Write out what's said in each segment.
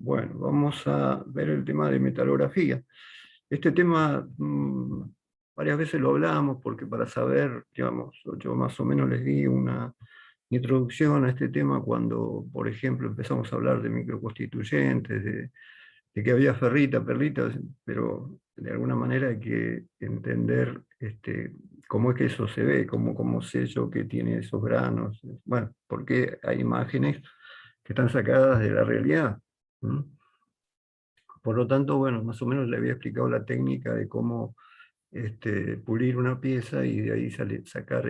Bueno, vamos a ver el tema de metalografía. Este tema varias veces lo hablamos porque para saber, digamos, yo más o menos les di una introducción a este tema cuando, por ejemplo, empezamos a hablar de microconstituyentes, de que había ferrita, perlitas, pero de alguna manera hay que entender cómo es que eso se ve, cómo sé yo que tiene esos granos, bueno, porque hay imágenes que están sacadas de la realidad. ¿Mm? Por lo tanto, bueno, más o menos le había explicado la técnica de cómo pulir una pieza y de ahí sacar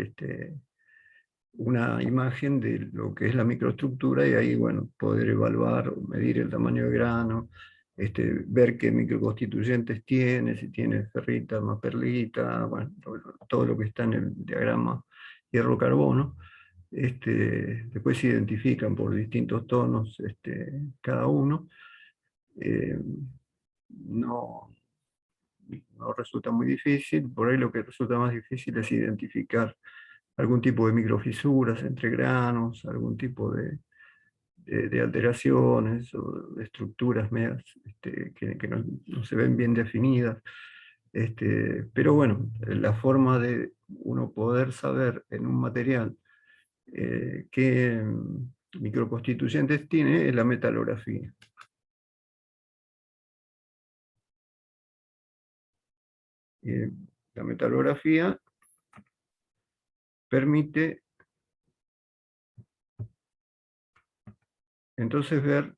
una imagen de lo que es la microestructura y ahí, bueno, poder evaluar o medir el tamaño de grano, ver qué microconstituyentes tiene, si tiene ferrita más perlita, bueno, todo lo que está en el diagrama hierro-carbono. Después se identifican por distintos tonos cada uno. Eh, no, no resulta muy difícil, por ahí lo que resulta más difícil es identificar algún tipo de microfisuras entre granos, algún tipo de alteraciones o de estructuras medias, que no se ven bien definidas. Pero bueno, la forma de uno poder saber en un material qué microconstituyentes tiene es la metalografía. Eh, la metalografía permite entonces ver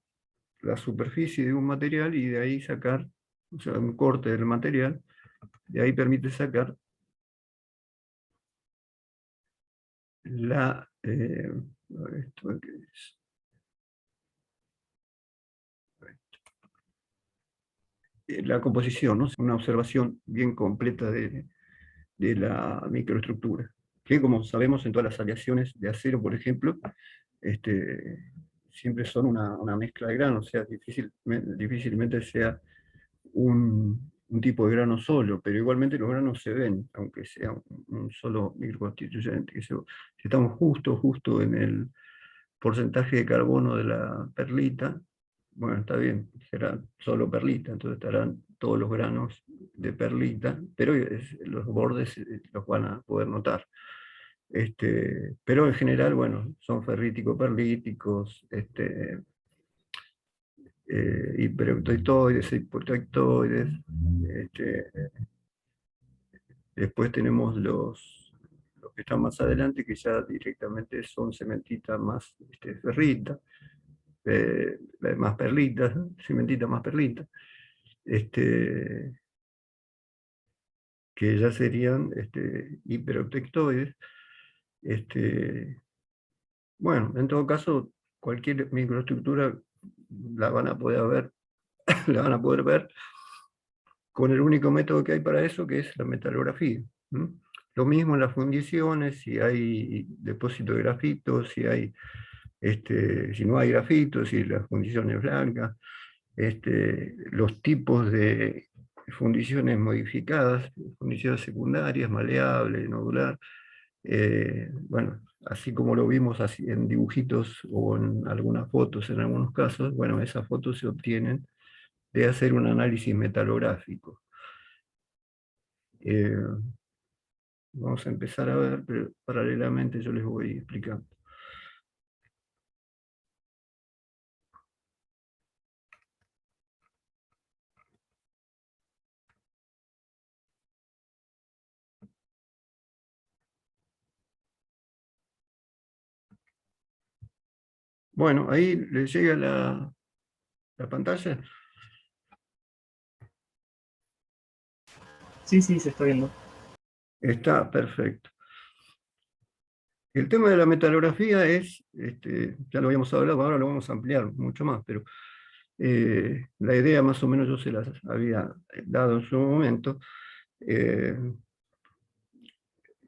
la superficie de un material y de ahí sacar, o sea, un corte del material, de ahí permite sacar ¿esto qué es? La composición, ¿no? Una observación bien completa de la microestructura, que como sabemos en todas las aleaciones de acero, por ejemplo, siempre son una mezcla de granos, o sea, difícilmente sea un tipo de grano solo, pero igualmente los granos se ven, aunque sea un solo microconstituyente. Si estamos justo en el porcentaje de carbono de la perlita, bueno, está bien, será solo perlita, entonces estarán todos los granos de perlita, pero los bordes los van a poder notar. Pero en general, bueno, son ferrítico-perlíticos, hipereutoictoides, hipotoictoides. Este, Después tenemos los que están más adelante, que ya directamente son cementita más ferrita, eh, más perlitas, ¿no? Cementita más perlita, este, que ya serían hiperotectoides. Este, bueno, en todo caso, cualquier microestructura la van a poder ver, la van a poder ver con el único método que hay para eso, que es la metalografía. ¿Mm? Lo mismo en las fundiciones, si hay depósito de grafito, si no hay grafito, si la fundición es blanca, los tipos de fundiciones modificadas, fundiciones secundarias, maleable, nodular, bueno, así como lo vimos así en dibujitos o en algunas fotos en algunos casos, bueno, esas fotos se obtienen de hacer un análisis metalográfico. Eh, Vamos a empezar a ver, pero paralelamente yo les voy explicando. Bueno, ahí les llega la pantalla. Sí, sí, se está viendo. Está perfecto. El tema de la metalografía es, ya lo habíamos hablado, ahora lo vamos a ampliar mucho más, pero la idea más o menos yo se las había dado en su momento. eh,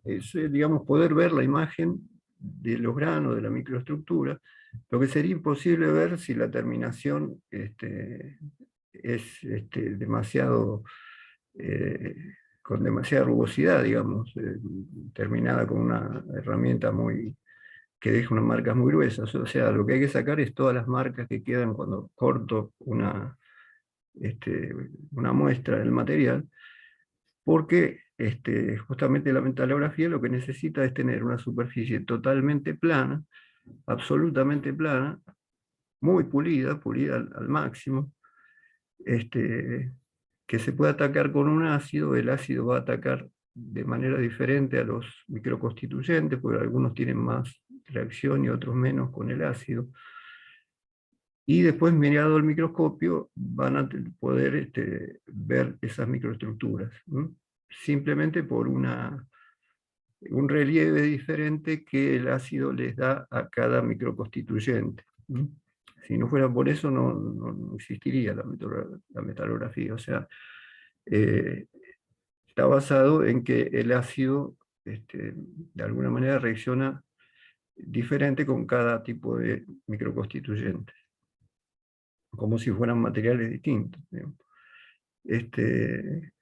es, digamos, poder ver la imagen de los granos, de la microestructura, lo que sería imposible ver si la terminación es demasiado, eh, con demasiada rugosidad, digamos, terminada con una herramienta muy que deje unas marcas muy gruesas. O sea, lo que hay que sacar es todas las marcas que quedan cuando corto una muestra del material, porque justamente la metalografía lo que necesita es tener una superficie totalmente plana, absolutamente plana, muy pulida, pulida al máximo, que se puede atacar con un ácido. El ácido va a atacar de manera diferente a los microconstituyentes, porque algunos tienen más reacción y otros menos con el ácido. Y después, mirado al microscopio, van a poder ver esas microestructuras, ¿no? Simplemente por un relieve diferente que el ácido les da a cada microconstituyente, ¿no? Si no fuera por eso, no existiría la metalografía. O sea, eh, está basado en que el ácido, de alguna manera, reacciona diferente con cada tipo de microconstituyente, como si fueran materiales distintos, digamos. Este,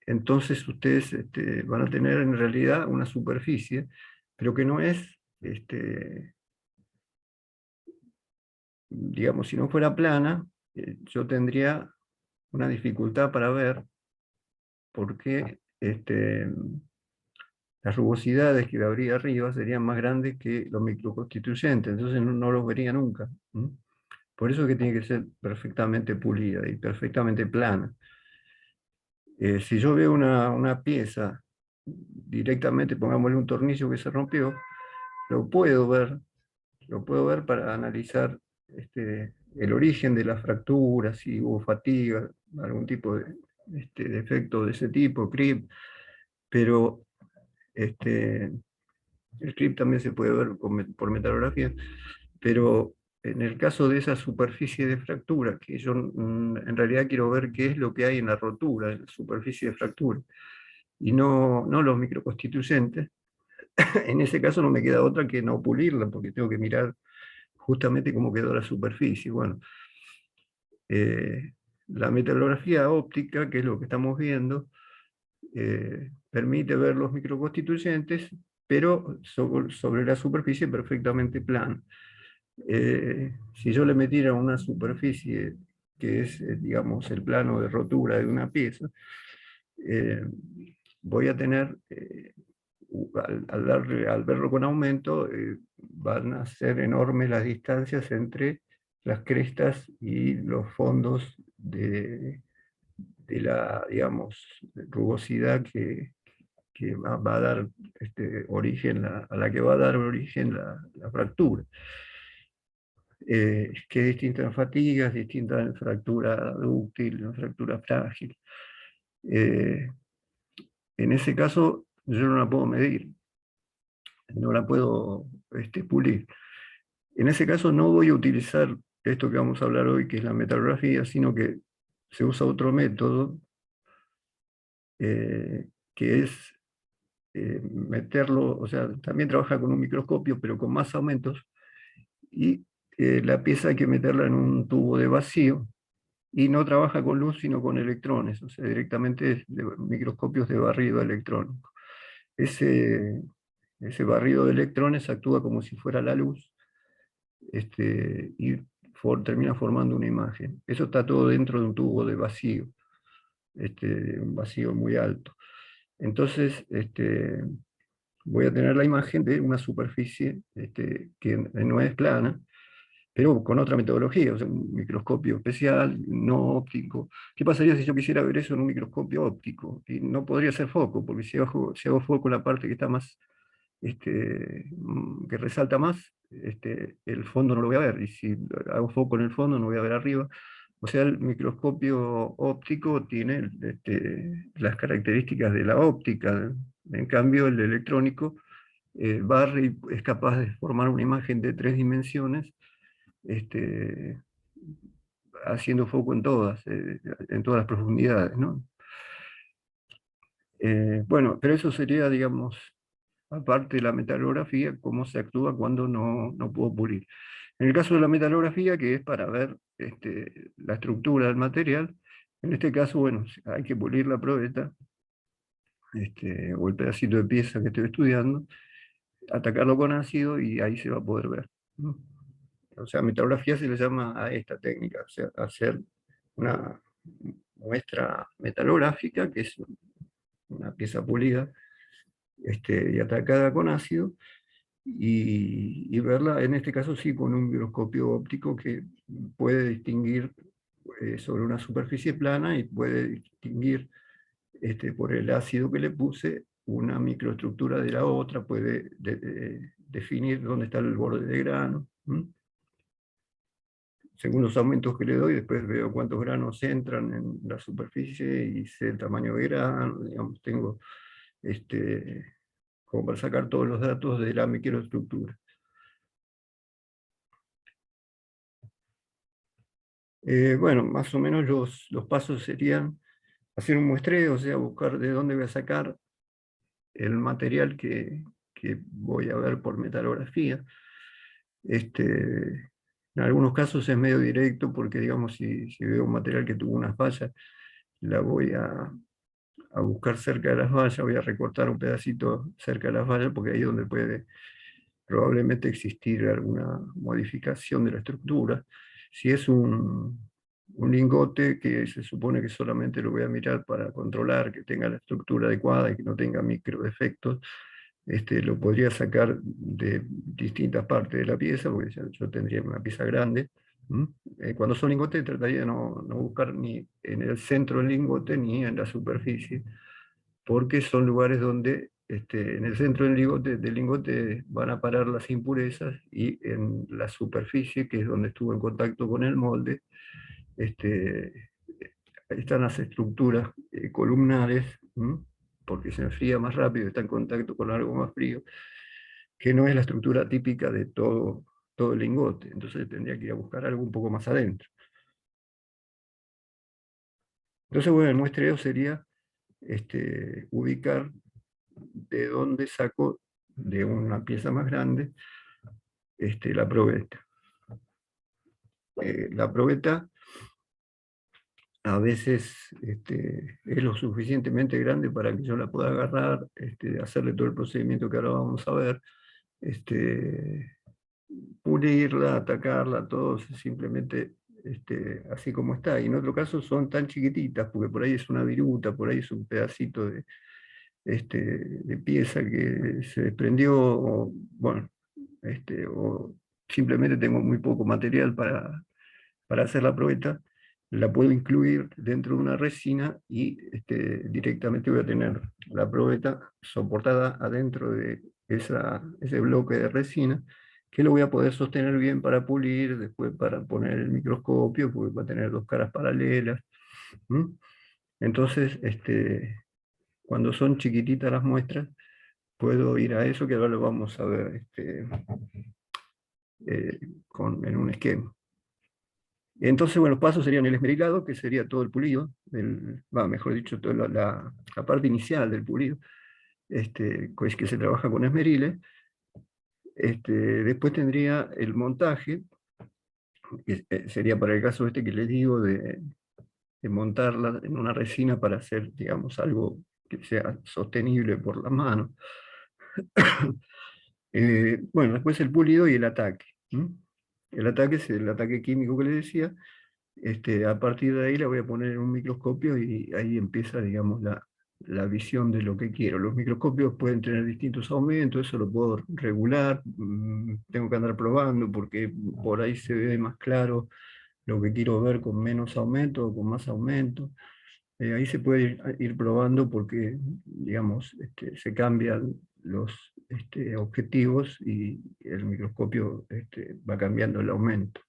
entonces ustedes van a tener en realidad una superficie, pero que no es, digamos, si no fuera plana, yo tendría una dificultad para ver por qué las rugosidades que habría arriba serían más grandes que los microconstituyentes, entonces no los vería nunca. ¿Mm? Por eso es que tiene que ser perfectamente pulida y perfectamente plana. Si yo veo una pieza directamente, pongámosle un tornillo que se rompió, lo puedo ver, lo puedo ver para analizar el origen de la fractura, si hubo fatiga, algún tipo de defecto de ese tipo, CRIP, pero el CRIP también se puede ver por metalografía, pero en el caso de esa superficie de fractura, que yo en realidad quiero ver qué es lo que hay en la rotura, en la superficie de fractura, y no los microconstituyentes, en ese caso no me queda otra que no pulirla, porque tengo que mirar justamente cómo quedó la superficie. Bueno, la metalografía óptica, que es lo que estamos viendo, permite ver los microconstituyentes, pero sobre la superficie perfectamente plana. Si yo le metiera una superficie que es, digamos, el plano de rotura de una pieza, eh, voy a tener, al verlo con aumento, van a ser enormes las distancias entre las crestas y los fondos de la, digamos, rugosidad que va a dar origen, a la que va a dar origen la fractura. Que es distinta en fatigas, distinta en fractura dúctil, en fractura frágil. En ese caso, yo no la puedo medir, no la puedo pulir. En ese caso, no voy a utilizar esto que vamos a hablar hoy, que es la metalografía, sino que se usa otro método, que es meterlo, o sea, también trabaja con un microscopio, pero con más aumentos, y la pieza hay que meterla en un tubo de vacío, y no trabaja con luz, sino con electrones, o sea, directamente de microscopios de barrido electrónico. Ese barrido de electrones actúa como si fuera la luz, y termina formando una imagen. Eso está todo dentro de un tubo de vacío, un vacío muy alto. Entonces, voy a tener la imagen de una superficie que no es plana, pero con otra metodología, o sea, un microscopio especial, no óptico. ¿Qué pasaría si yo quisiera ver eso en un microscopio óptico? Y no podría ser foco, porque si hago foco en la parte que está más, que resalta más, el fondo no lo voy a ver, y si hago foco en el fondo no voy a ver arriba. O sea, el microscopio óptico tiene las características de la óptica. En cambio, el electrónico barre y es capaz de formar una imagen de 3 dimensiones, este, haciendo foco en todas las profundidades, ¿no? Bueno, pero eso sería, digamos, aparte de la metalografía, cómo se actúa cuando no puedo pulir. En el caso de la metalografía, que es para ver la estructura del material, en este caso, bueno, hay que pulir la probeta, o el pedacito de pieza que estoy estudiando, atacarlo con ácido y ahí se va a poder ver, ¿no? O sea, metalografía se le llama a esta técnica, o sea, hacer una muestra metalográfica, que es una pieza pulida y atacada con ácido, y verla, en este caso sí, con un microscopio óptico que puede distinguir sobre una superficie plana y puede distinguir por el ácido que le puse una microestructura de la otra, puede definir dónde está el borde de grano. Según los aumentos que le doy, después veo cuántos granos entran en la superficie y sé el tamaño de grano, digamos, tengo como para sacar todos los datos de la microestructura. Bueno, más o menos los pasos serían hacer un muestreo, o sea, buscar de dónde voy a sacar el material que voy a ver por metalografía. En algunos casos es medio directo porque, digamos, si veo un material que tuvo unas fallas, la voy a buscar cerca de las vallas, voy a recortar un pedacito cerca de las vallas porque ahí es donde puede probablemente existir alguna modificación de la estructura. Si es un lingote que se supone que solamente lo voy a mirar para controlar que tenga la estructura adecuada y que no tenga microdefectos, lo podría sacar de distintas partes de la pieza, porque yo tendría una pieza grande. Cuando son lingotes trataría de no buscar ni en el centro del lingote ni en la superficie, porque son lugares donde en el centro del lingote van a parar las impurezas y en la superficie, que es donde estuvo en contacto con el molde, este, están las estructuras columnares, porque se enfría más rápido, está en contacto con algo más frío, que no es la estructura típica de todo el lingote. Entonces tendría que ir a buscar algo un poco más adentro. Entonces, bueno, el muestreo sería ubicar de dónde saco de una pieza más grande la probeta. La probeta a veces es lo suficientemente grande para que yo la pueda agarrar, hacerle todo el procedimiento que ahora vamos a ver, pulirla, atacarla, todo simplemente así como está. Y en otro caso son tan chiquititas, porque por ahí es una viruta, por ahí es un pedacito de pieza que se desprendió, o, bueno, o simplemente tengo muy poco material para hacer la probeta, la puedo incluir dentro de una resina y directamente voy a tener la probeta soportada adentro de ese bloque de resina, que lo voy a poder sostener bien para pulir, después para poner el microscopio, porque va a tener dos caras paralelas. Entonces, cuando son chiquititas las muestras, puedo ir a eso, que ahora lo vamos a ver en un esquema. Entonces, bueno, los pasos serían el esmerilado, que sería todo el pulido, mejor dicho, toda la parte inicial del pulido, pues que se trabaja con esmeriles. Después tendría el montaje, que sería para el caso que les digo de montarla en una resina para hacer, digamos, algo que sea sostenible por la mano. Bueno, después el pulido y el ataque. El ataque es el ataque químico que les decía. A partir de ahí la voy a poner en un microscopio y ahí empieza, digamos, la visión de lo que quiero. Los microscopios pueden tener distintos aumentos, eso lo puedo regular, tengo que andar probando porque por ahí se ve más claro lo que quiero ver con menos aumento o con más aumento. Ahí se puede ir probando porque, digamos, se cambian los objetivos y el microscopio va cambiando el aumento.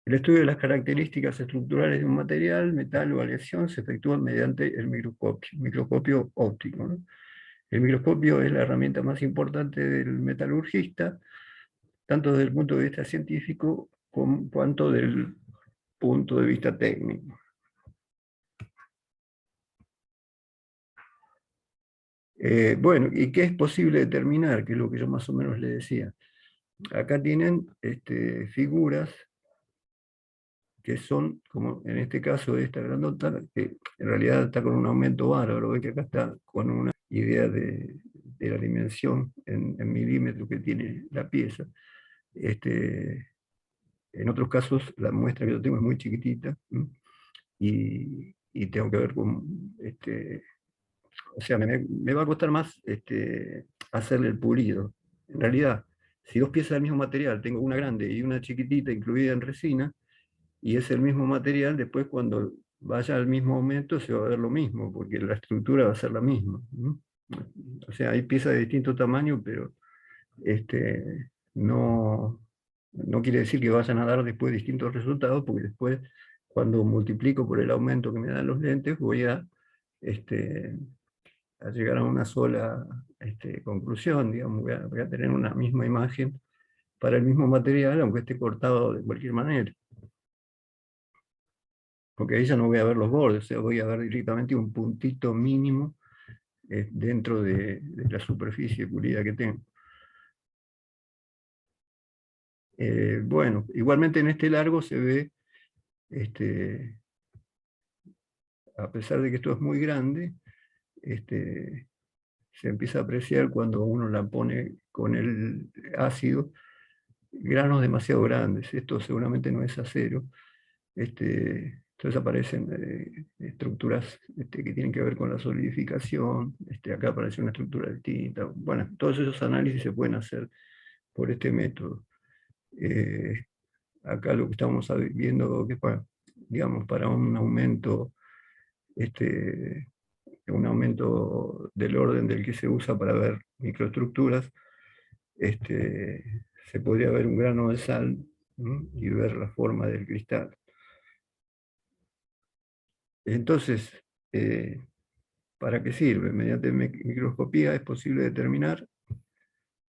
El estudio de las características estructurales de un material, metal o aleación se efectúa mediante el microscopio óptico, ¿no? El microscopio es la herramienta más importante del metalurgista, tanto desde el punto de vista científico cuanto del punto de vista técnico. Bueno, ¿y qué es posible determinar? Que es lo que yo más o menos le decía. Acá tienen figuras que son, como en este caso esta grandota, que en realidad está con un aumento bárbaro, ve que acá está con una idea de la dimensión en milímetros que tiene la pieza. En otros casos, la muestra que yo tengo es muy chiquitita, y tengo que ver con, o sea, me va a costar más hacerle el pulido. En realidad, si dos piezas del mismo material, tengo una grande y una chiquitita incluida en resina, y es el mismo material, después cuando vaya al mismo aumento se va a ver lo mismo, porque la estructura va a ser la misma, ¿no? O sea, hay piezas de distinto tamaño, pero no, no quiere decir que vayan a dar después distintos resultados, porque después, cuando multiplico por el aumento que me dan los lentes, voy este, a llegar a una sola conclusión, digamos, voy a tener una misma imagen para el mismo material, aunque esté cortado de cualquier manera. Porque ahí ya no voy a ver los bordes, o sea, voy a ver directamente un puntito mínimo dentro de la superficie pulida que tengo. Bueno, igualmente en este largo se ve, a pesar de que esto es muy grande, se empieza a apreciar cuando uno la pone con el ácido, granos demasiado grandes. Esto seguramente no es acero. Entonces aparecen estructuras que tienen que ver con la solidificación. Acá aparece una estructura distinta. Bueno, todos esos análisis se pueden hacer por este método. Eh, Acá lo que estamos viendo, que digamos, para un aumento del orden del que se usa para ver microestructuras, se podría ver un grano de sal, ¿no? Y ver la forma del cristal. Entonces, ¿para qué sirve? Mediante microscopía es posible determinar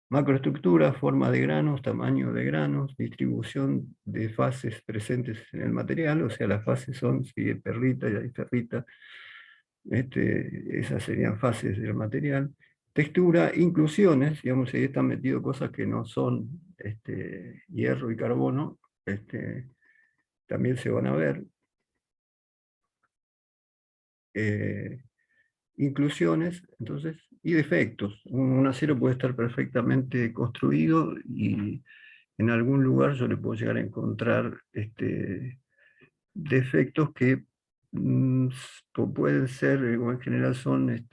macroestructura, forma de granos, tamaño de granos, distribución de fases presentes en el material, o sea, las fases son, si hay perlita y hay ferrita, esas serían fases del material. Textura, inclusiones, digamos, ahí están metidas cosas que no son hierro y carbono, también se van a ver. Eh, Inclusiones, entonces, y defectos. Un acero puede estar perfectamente construido y en algún lugar yo le puedo llegar a encontrar defectos que pueden ser, o en general son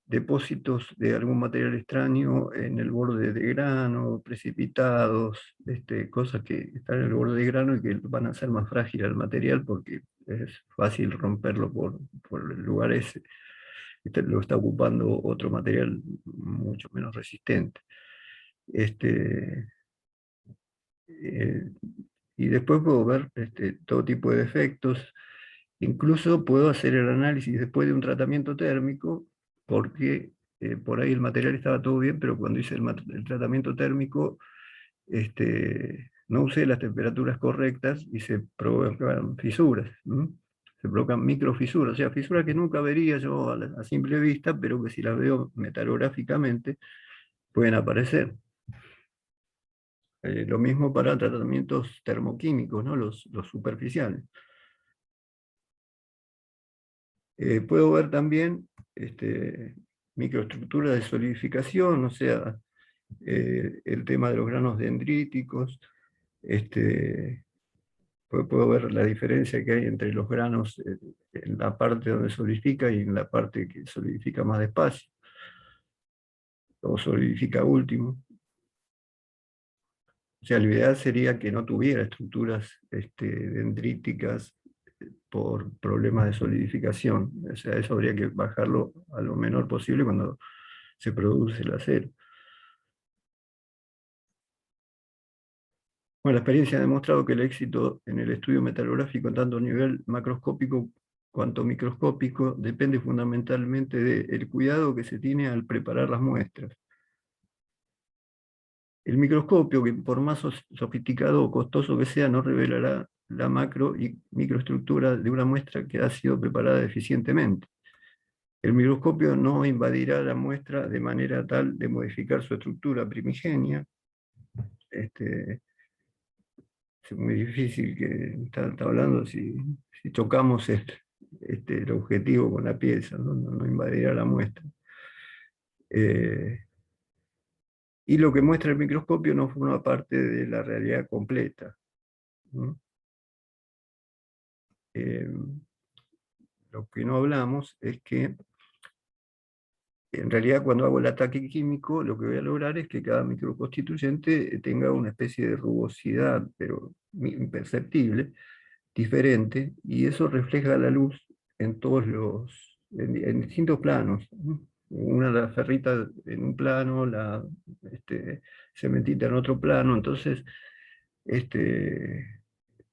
depósitos de algún material extraño en el borde de grano, precipitados, cosas que están en el borde de grano y que van a hacer más frágil el material porque es fácil romperlo por el lugar ese. Lo está ocupando otro material mucho menos resistente. Este, eh, y después puedo ver todo tipo de defectos. Incluso puedo hacer el análisis después de un tratamiento térmico, porque por ahí el material estaba todo bien, pero cuando hice el tratamiento térmico, no usé las temperaturas correctas y se provocan fisuras. Se provocan microfisuras, o sea, fisuras que nunca vería yo a simple vista, pero que si las veo metalográficamente pueden aparecer. Lo mismo para tratamientos termoquímicos, ¿no? Los superficiales. Puedo ver también microestructuras de solidificación, o sea, el tema de los granos dendríticos. Puedo ver la diferencia que hay entre los granos en la parte donde solidifica y en la parte que solidifica más despacio, o solidifica último. O sea, la ideal sería que no tuviera estructuras dendríticas por problemas de solidificación. O sea, eso habría que bajarlo a lo menor posible cuando se produce el acero. Bueno, la experiencia ha demostrado que el éxito en el estudio metalográfico, tanto a nivel macroscópico cuanto microscópico, depende fundamentalmente del cuidado que se tiene al preparar las muestras. El microscopio, que por más sofisticado o costoso que sea, no revelará la macro y microestructura de una muestra que ha sido preparada eficientemente. El microscopio no invadirá la muestra de manera tal de modificar su estructura primigenia. Es muy difícil que está hablando si chocamos el objetivo con la pieza, no invadirá la muestra. Y lo que muestra el microscopio no forma parte de la realidad completa, ¿no? Eh, lo que no hablamos es que en realidad cuando hago el ataque químico, lo que voy a lograr es que cada microconstituyente tenga una especie de rugosidad, pero imperceptible, diferente, y eso refleja la luz en en distintos planos, ¿no? Una la ferrita en un plano, la cementita en otro plano. Entonces,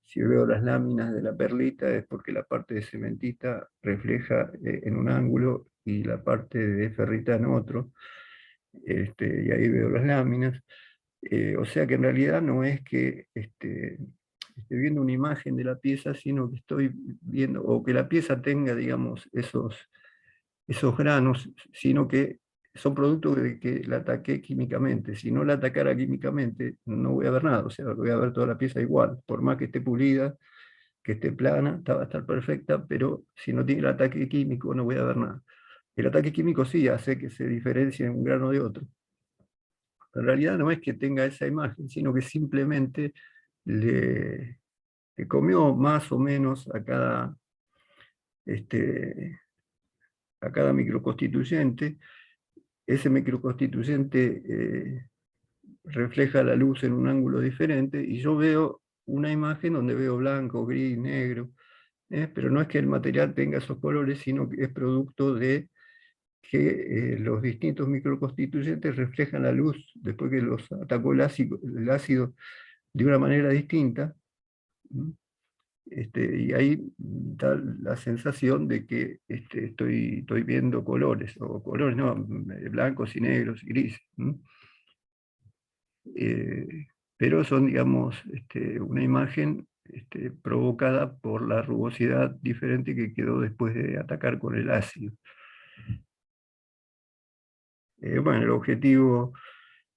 si veo las láminas de la perlita es porque la parte de cementita refleja en un ángulo y la parte de ferrita en otro, y ahí veo las láminas. O sea que en realidad no es que esté viendo una imagen de la pieza, sino que estoy viendo, o que la pieza tenga, digamos, esos granos, sino que son productos de que la ataqué químicamente. Si no la atacara químicamente, no voy a ver nada, o sea, voy a ver toda la pieza igual, por más que esté pulida, que esté plana, va a estar perfecta, pero si no tiene el ataque químico, no voy a ver nada. El ataque químico sí hace que se diferencie un grano de otro. En realidad no es que tenga esa imagen, sino que simplemente le, le comió más o menos este, a cada microconstituyente. Ese microconstituyente refleja la luz en un ángulo diferente y yo veo una imagen donde veo blanco, gris, negro, pero no es que el material tenga esos colores, sino que es producto de que los distintos microconstituyentes reflejan la luz después que los atacó el ácido de una manera distinta. Y ahí da la sensación de que estoy viendo colores, o colores, no, blancos y negros y grises. Eh, pero son, digamos, una imagen provocada por la rugosidad diferente que quedó después de atacar con el ácido. Bueno, el objetivo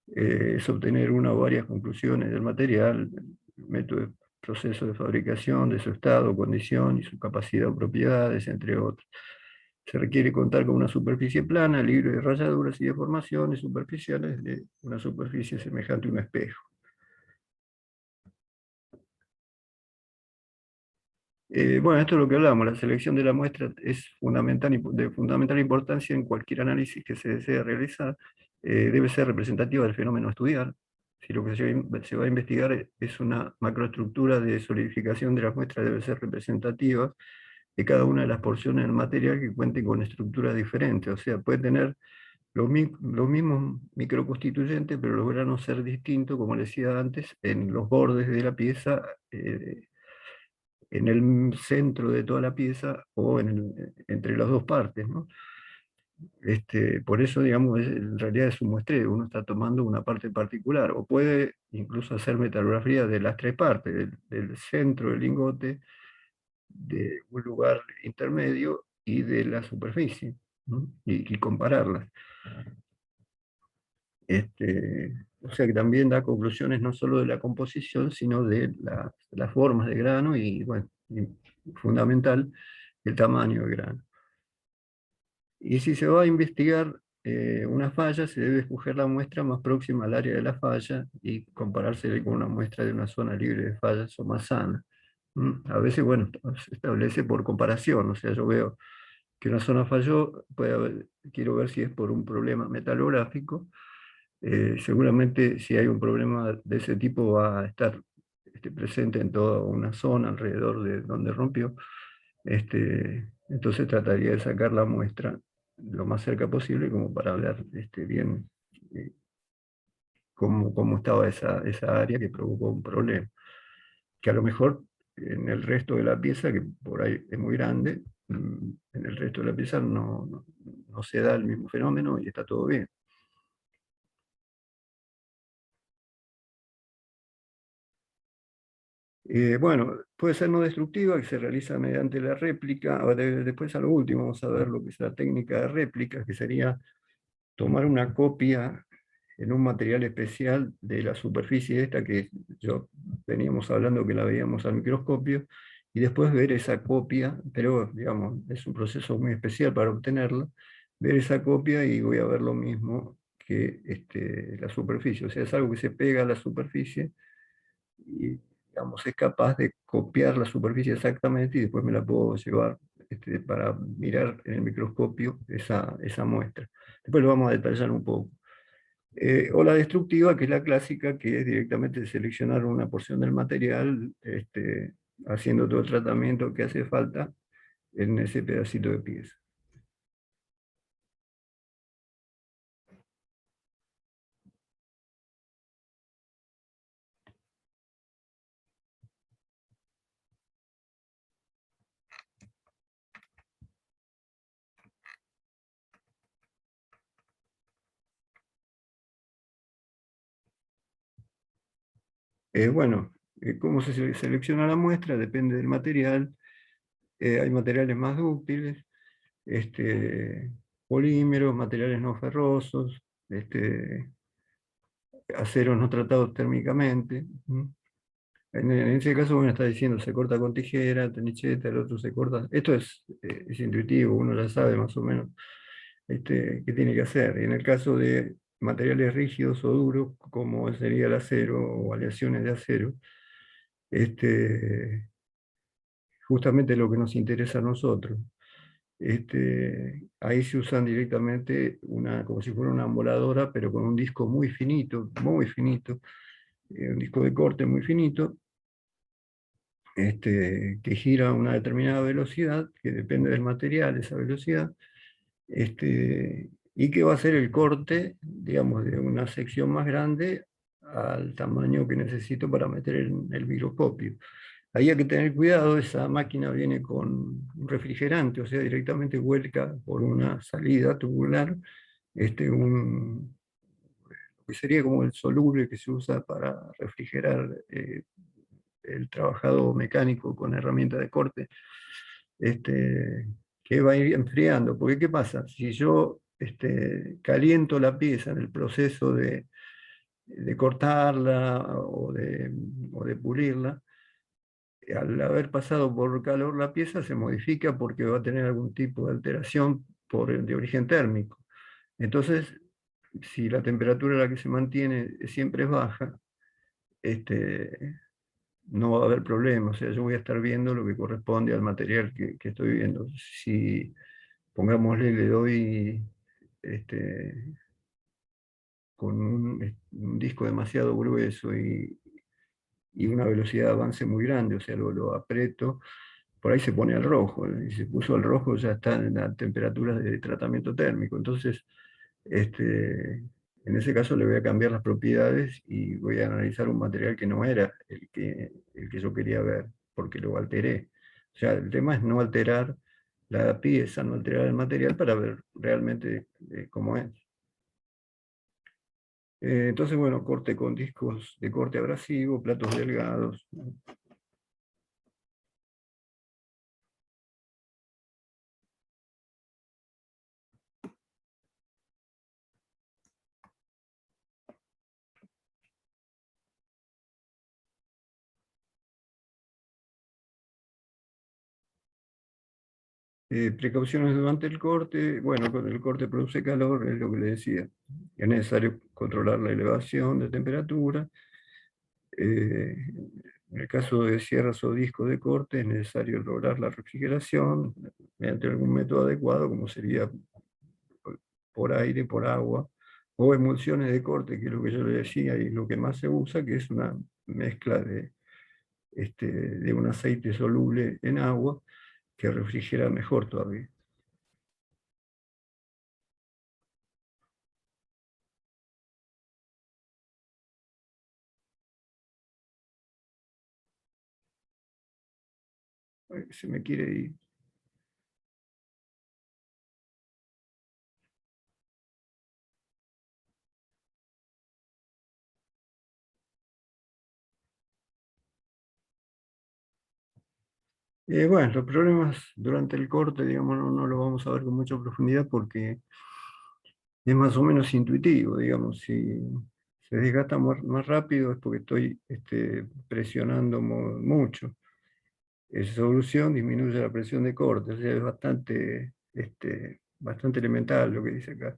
es obtener una o varias conclusiones del material, el método, proceso de fabricación, de su estado, condición y su capacidad o propiedades, entre otros. Se requiere contar con una superficie plana, libre de rayaduras y deformaciones superficiales de una superficie semejante a un espejo. Bueno, esto es lo que hablamos. La selección de la muestra es fundamental, de fundamental importancia en cualquier análisis que se desee realizar. Debe ser representativa del fenómeno a estudiar. Si lo que se va a investigar es una macroestructura de solidificación de las muestras, debe ser representativa de cada una de las porciones del material que cuenten con estructuras diferentes. O sea, puede tener los mismos microconstituyentes, pero los granos ser distintos, como les decía antes, en los bordes de la pieza, en el centro de toda la pieza o entre las dos partes, ¿no? Por eso, digamos, en realidad es un muestreo, uno está tomando una parte particular, o puede incluso hacer metalografía de las tres partes, del centro del lingote, de un lugar intermedio y de la superficie, ¿no? Y compararlas. O sea que también da conclusiones no solo de la composición, sino de las formas de grano y, bueno, y fundamental, el tamaño del grano. Y si se va a investigar una falla, se debe escoger la muestra más próxima al área de la falla y comparársela con una muestra de una zona libre de fallas o más sana. A veces, bueno, se establece por comparación, o sea, yo veo que una zona falló, quiero ver si es por un problema metalográfico. Seguramente si hay un problema de ese tipo va a estar presente en toda una zona alrededor de donde rompió. Entonces trataría de sacar la muestra lo más cerca posible como para ver bien eh, cómo estaba esa área que provocó un problema. Que a lo mejor en el resto de la pieza, que por ahí es muy grande, en el resto de la pieza no se da el mismo fenómeno y está todo bien. Bueno, puede ser no destructiva, que se realiza mediante la réplica. Después a lo último vamos a ver lo que es la técnica de réplica, que sería tomar una copia en un material especial de la superficie esta que yo veníamos hablando que la veíamos al microscopio, y después ver esa copia, pero digamos, es un proceso muy especial para obtenerla, ver esa copia y voy a ver lo mismo que la superficie, o sea, es algo que se pega a la superficie y digamos, es capaz de copiar la superficie exactamente y después me la puedo llevar para mirar en el microscopio esa muestra. Después lo vamos a detallar un poco. O la destructiva, que es la clásica, que es directamente seleccionar una porción del material, haciendo todo el tratamiento que hace falta en ese pedacito de pieza. Bueno, ¿cómo selecciona la muestra? Depende del material. Hay materiales más dúctiles, este, polímeros, materiales no ferrosos, aceros no tratados térmicamente. ¿M? En ese caso, bueno, está diciendo, se corta con tijera, tenicheta, el otro se corta. Esto es intuitivo, uno ya sabe más o menos qué tiene que hacer. Y en el caso de materiales rígidos o duros, como sería el acero o aleaciones de acero, este, justamente lo que nos interesa a nosotros. Ahí se usan directamente como si fuera una moladora, pero con un disco muy finito, un disco de corte muy finito, que gira a una determinada velocidad, que depende del material, esa velocidad, y que va a ser el corte, digamos, de una sección más grande al tamaño que necesito para meter en el microscopio. Ahí hay que tener cuidado, esa máquina viene con un refrigerante, o sea, directamente vuelca por una salida tubular, un, que sería como el soluble que se usa para refrigerar el trabajado mecánico con herramienta de corte, este, que va a ir enfriando. Porque ¿qué pasa? Si yo caliento la pieza en el proceso de cortarla o de pulirla, al haber pasado por calor la pieza se modifica porque va a tener algún tipo de alteración de origen térmico. Entonces, si la temperatura a la que se mantiene siempre es baja, este, no va a haber problema. O sea, yo voy a estar viendo lo que corresponde al material que estoy viendo. Si, pongámosle, le doy este, con un disco demasiado grueso y una velocidad de avance muy grande, o sea, lo aprieto, por ahí se pone al rojo, y se puso al rojo ya está en la temperatura de tratamiento térmico. Entonces, en ese caso le voy a cambiar las propiedades y voy a analizar un material que no era el que yo quería ver, porque lo alteré. O sea, el tema es no alterar la pieza, no alterar el material para ver realmente cómo es. Entonces, bueno, corte con discos de corte abrasivo, platos delgados. Precauciones durante el corte. Bueno, cuando el corte produce calor, es lo que le decía. Es necesario controlar la elevación de temperatura. En el caso de sierras o discos de corte, es necesario lograr la refrigeración mediante algún método adecuado, como sería por aire, por agua, o emulsiones de corte, que es lo que yo le decía y lo que más se usa, que es una mezcla de un aceite soluble en agua que refrigera mejor todavía. Ay, se me quiere ir. Bueno, los problemas durante el corte, digamos, no lo vamos a ver con mucha profundidad porque es más o menos intuitivo, digamos. Si se desgasta más rápido es porque estoy presionando mucho. Esa solución disminuye la presión de corte, o sea, es bastante elemental lo que dice acá.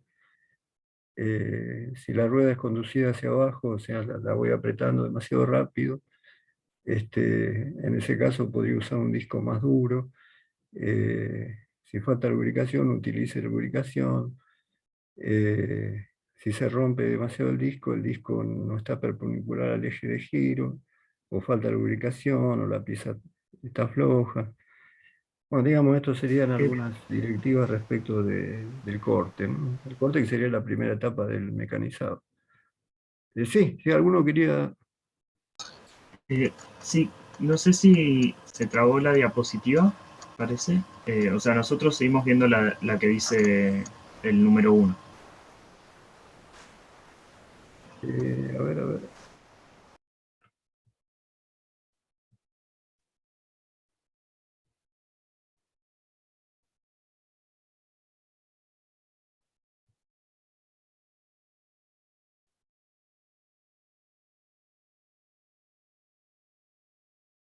Si la rueda es conducida hacia abajo, o sea, la voy apretando demasiado rápido, en ese caso podría usar un disco más duro. Si falta lubricación, utilice lubricación. Si se rompe demasiado el disco no está perpendicular al eje de giro, o falta lubricación, o la pieza está floja. Bueno, digamos, estos serían Eh, algunas directivas respecto del corte, ¿no? El corte que sería la primera etapa del mecanizado. Sí, si alguno quería... sí, no sé si se trabó la diapositiva, parece. O sea, nosotros seguimos viendo la que dice el número uno. a ver, a ver.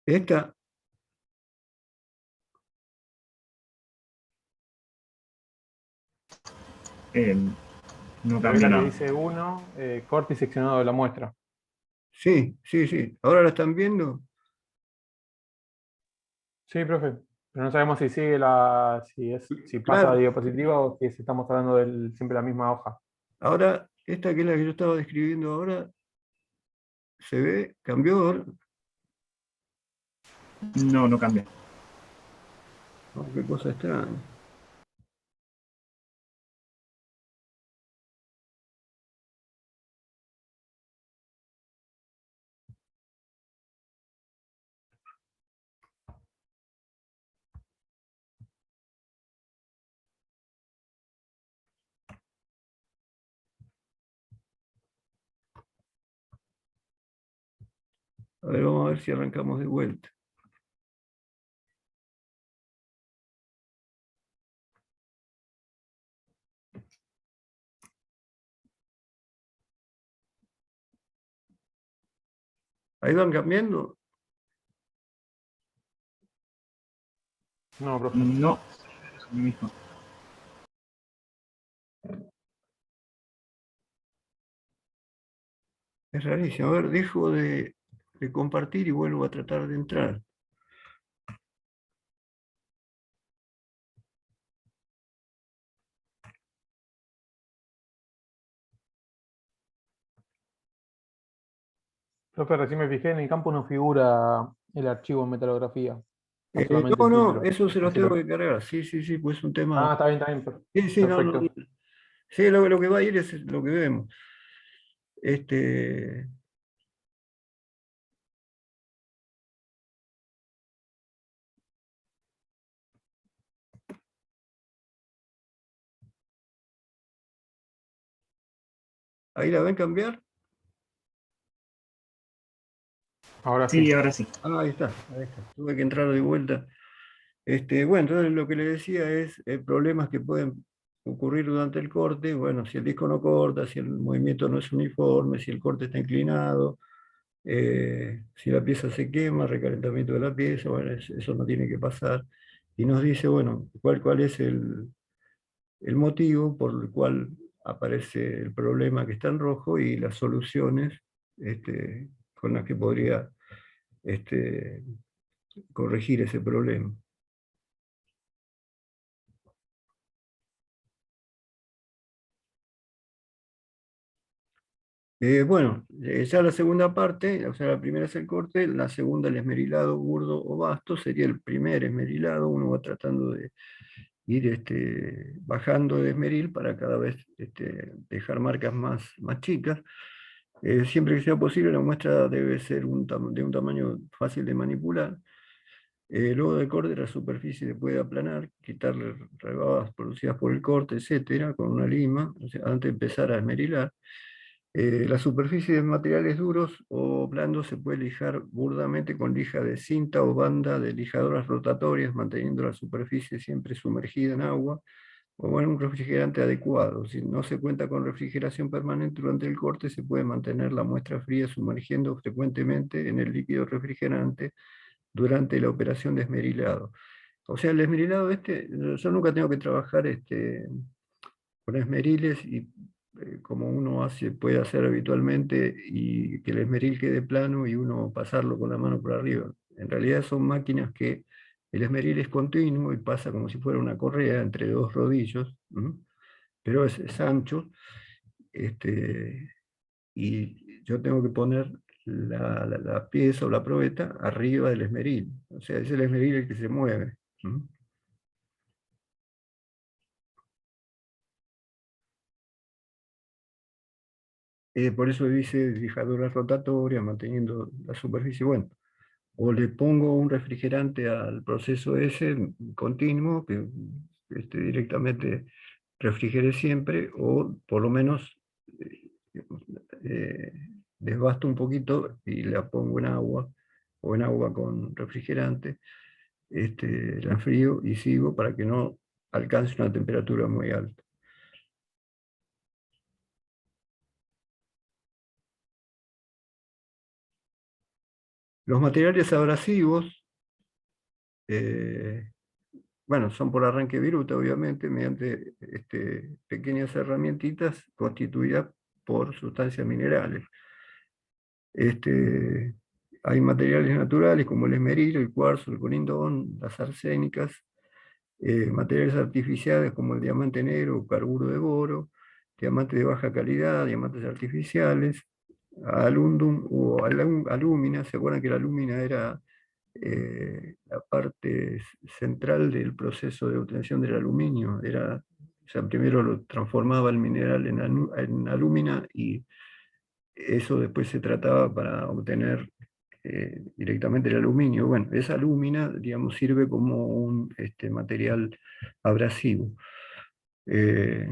Esta, Eh, no Yo vi cambia la que nada. dice uno, corte y seccionado de la muestra. sí, sí, sí. ¿Ahora la están viendo? Sí, profe. Pero no sabemos si sigue si pasa a Claro. diapositiva o si estamos hablando de siempre la misma hoja. Ahora, esta que es la que yo estaba describiendo ahora, se ve, cambió. No, no cambia. Oh, qué cosa extraña. A ver, vamos a ver si arrancamos de vuelta. Ahí van cambiando. No, profe. No, es lo mismo. Es rarísimo. A ver, dejo de compartir y vuelvo a tratar de entrar. Profe, recién me fijé, en el campo no figura el archivo en metalografía. Está solamente No, el no, título. eso se No los sé tengo lo- que cargar. Sí, sí, sí, pues es un tema. Ah, está bien, Sí, sí, no, no. perfecto. Sí, lo que va a ir es lo que vemos. Este, ahí la ven cambiar. Ahora Sí, sí. ahora sí. Ah, ahí está, ahí está. Tuve que entrar de vuelta. Bueno, entonces lo que le decía es problemas que pueden ocurrir durante el corte. Bueno, si el disco no corta, si el movimiento no es uniforme, si el corte está inclinado, si la pieza se quema, recalentamiento de la pieza, bueno, eso no tiene que pasar. Y nos dice, bueno, cuál es el motivo por el cual aparece el problema que está en rojo y las soluciones con las que podría este, corregir ese problema. Bueno, ya la segunda parte, o sea, la primera es el corte, la segunda el esmerilado burdo o vasto, sería el primer esmerilado, uno va tratando de ir bajando de esmeril para cada vez dejar marcas más chicas. Siempre que sea posible, la muestra debe ser de un tamaño fácil de manipular. Luego del corte, la superficie se puede aplanar, quitarle rebadas producidas por el corte, etcétera, con una lima, o sea, antes de empezar a esmerilar. La superficie de materiales duros o blandos se puede lijar burdamente con lija de cinta o banda de lijadoras rotatorias, manteniendo la superficie siempre sumergida en agua, o bueno, un refrigerante adecuado. Si no se cuenta con refrigeración permanente durante el corte, se puede mantener la muestra fría sumergiendo frecuentemente en el líquido refrigerante durante la operación de esmerilado. O sea, el esmerilado yo nunca tengo que trabajar con esmeriles y como uno puede hacer habitualmente y que el esmeril quede plano y uno pasarlo con la mano por arriba. En realidad son máquinas que el esmeril es continuo y pasa como si fuera una correa entre dos rodillos, pero es ancho, y yo tengo que poner la pieza o la probeta arriba del esmeril. O sea, es el esmeril el que se mueve. Por eso dice lijadura rotatoria, manteniendo la superficie. Bueno, o le pongo un refrigerante al proceso ese continuo, que directamente refrigere siempre, o por lo menos eh, desbasto un poquito y la pongo en agua, o en agua con refrigerante, la enfrío y sigo para que no alcance una temperatura muy alta. Los materiales abrasivos, bueno, son por arranque viruta, obviamente, mediante pequeñas herramientitas constituidas por sustancias minerales. Hay materiales naturales como el esmeril, el cuarzo, el corindón, las arsénicas, materiales artificiales como el diamante negro o carburo de boro, diamantes de baja calidad, diamantes artificiales, alundum o alúmina. ¿Se acuerdan que la alúmina era la parte central del proceso de obtención del aluminio? O sea, primero lo transformaba el mineral en alúmina y eso después se trataba para obtener directamente el aluminio. Bueno, esa alúmina, digamos, sirve como un material abrasivo. Eh,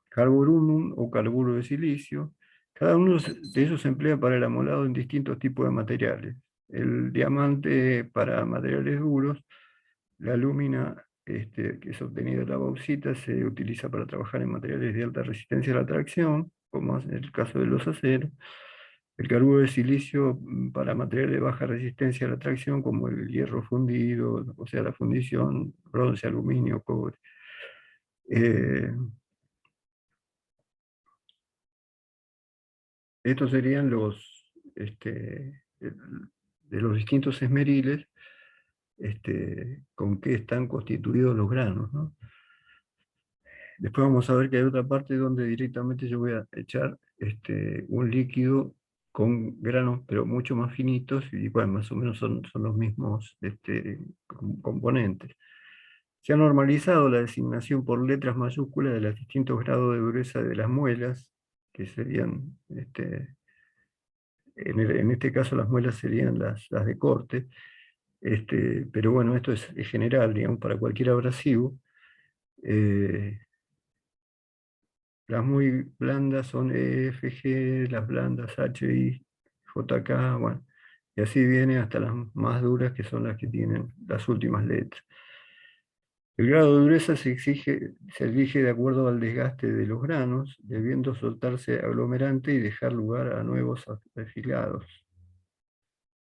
Carborundum o carburo de silicio. Cada uno de ellos se emplea para el amolado en distintos tipos de materiales. El diamante para materiales duros, la alúmina que es obtenida de la bauxita se utiliza para trabajar en materiales de alta resistencia a la tracción, como es el caso de los aceros. El carburo de silicio para materiales de baja resistencia a la tracción, como el hierro fundido, o sea, la fundición, bronce, aluminio, cobre. Estos serían de los distintos esmeriles con que están constituidos los granos, ¿no? Después vamos a ver que hay otra parte donde directamente yo voy a echar un líquido con granos, pero mucho más finitos, y bueno, más o menos son los mismos componentes. Se ha normalizado la designación por letras mayúsculas de los distintos grados de dureza de las muelas, que serían, en este caso las muelas serían las de corte, pero bueno, esto es general, digamos, para cualquier abrasivo. Las muy blandas son EFG, las blandas HI, JK, bueno, y así viene hasta las más duras, que son las que tienen las últimas letras. El grado de dureza se elige de acuerdo al desgaste de los granos, debiendo soltarse aglomerante y dejar lugar a nuevos afilados,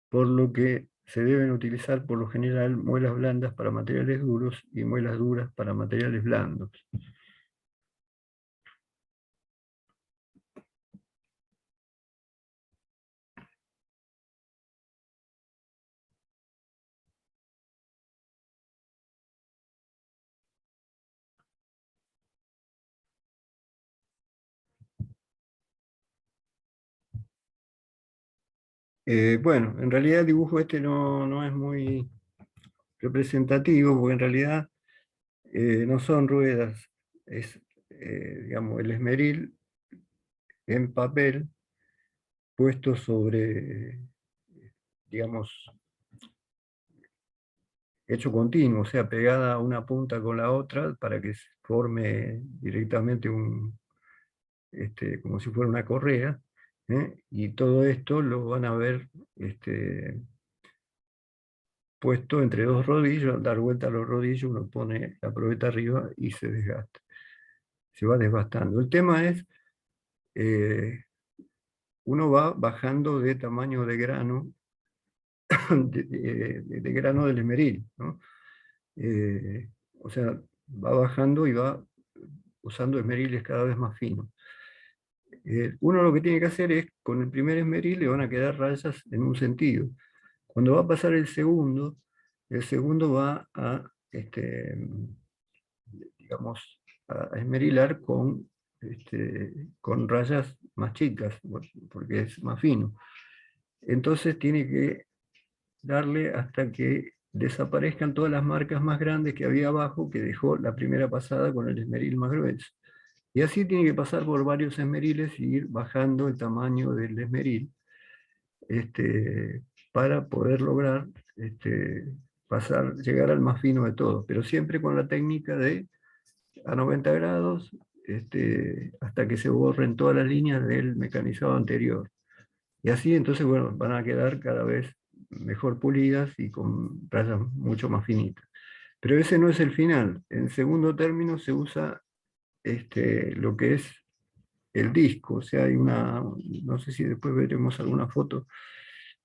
por lo que se deben utilizar por lo general muelas blandas para materiales duros y muelas duras para materiales blandos. Bueno, en realidad el dibujo no es muy representativo, porque en realidad no son ruedas, es, digamos, el esmeril en papel puesto sobre, digamos, hecho continuo, o sea, pegada una punta con la otra para que se forme directamente como si fuera una correa, y todo esto lo van a ver puesto entre dos rodillos. Al dar vuelta a los rodillos uno pone la probeta arriba y se desgasta, se va desgastando. El tema es, uno va bajando de tamaño de grano de grano del esmeril, ¿no? O sea, va bajando y va usando esmeriles cada vez más finos. Uno lo que tiene que hacer es, con el primer esmeril le van a quedar rayas en un sentido. Cuando va a pasar el segundo va a, digamos, a esmerilar con rayas más chicas, porque es más fino. Entonces tiene que darle hasta que desaparezcan todas las marcas más grandes que había abajo, que dejó la primera pasada con el esmeril más grueso. Y así tiene que pasar por varios esmeriles y ir bajando el tamaño del esmeril, para poder lograr llegar al más fino de todos, pero siempre con la técnica de a 90 grados, hasta que se borren todas las líneas del mecanizado anterior. Y así entonces, bueno, van a quedar cada vez mejor pulidas y con rayas mucho más finitas. Pero ese no es el final. En segundo término se usa lo que es el disco. O sea, hay no sé si después veremos alguna foto.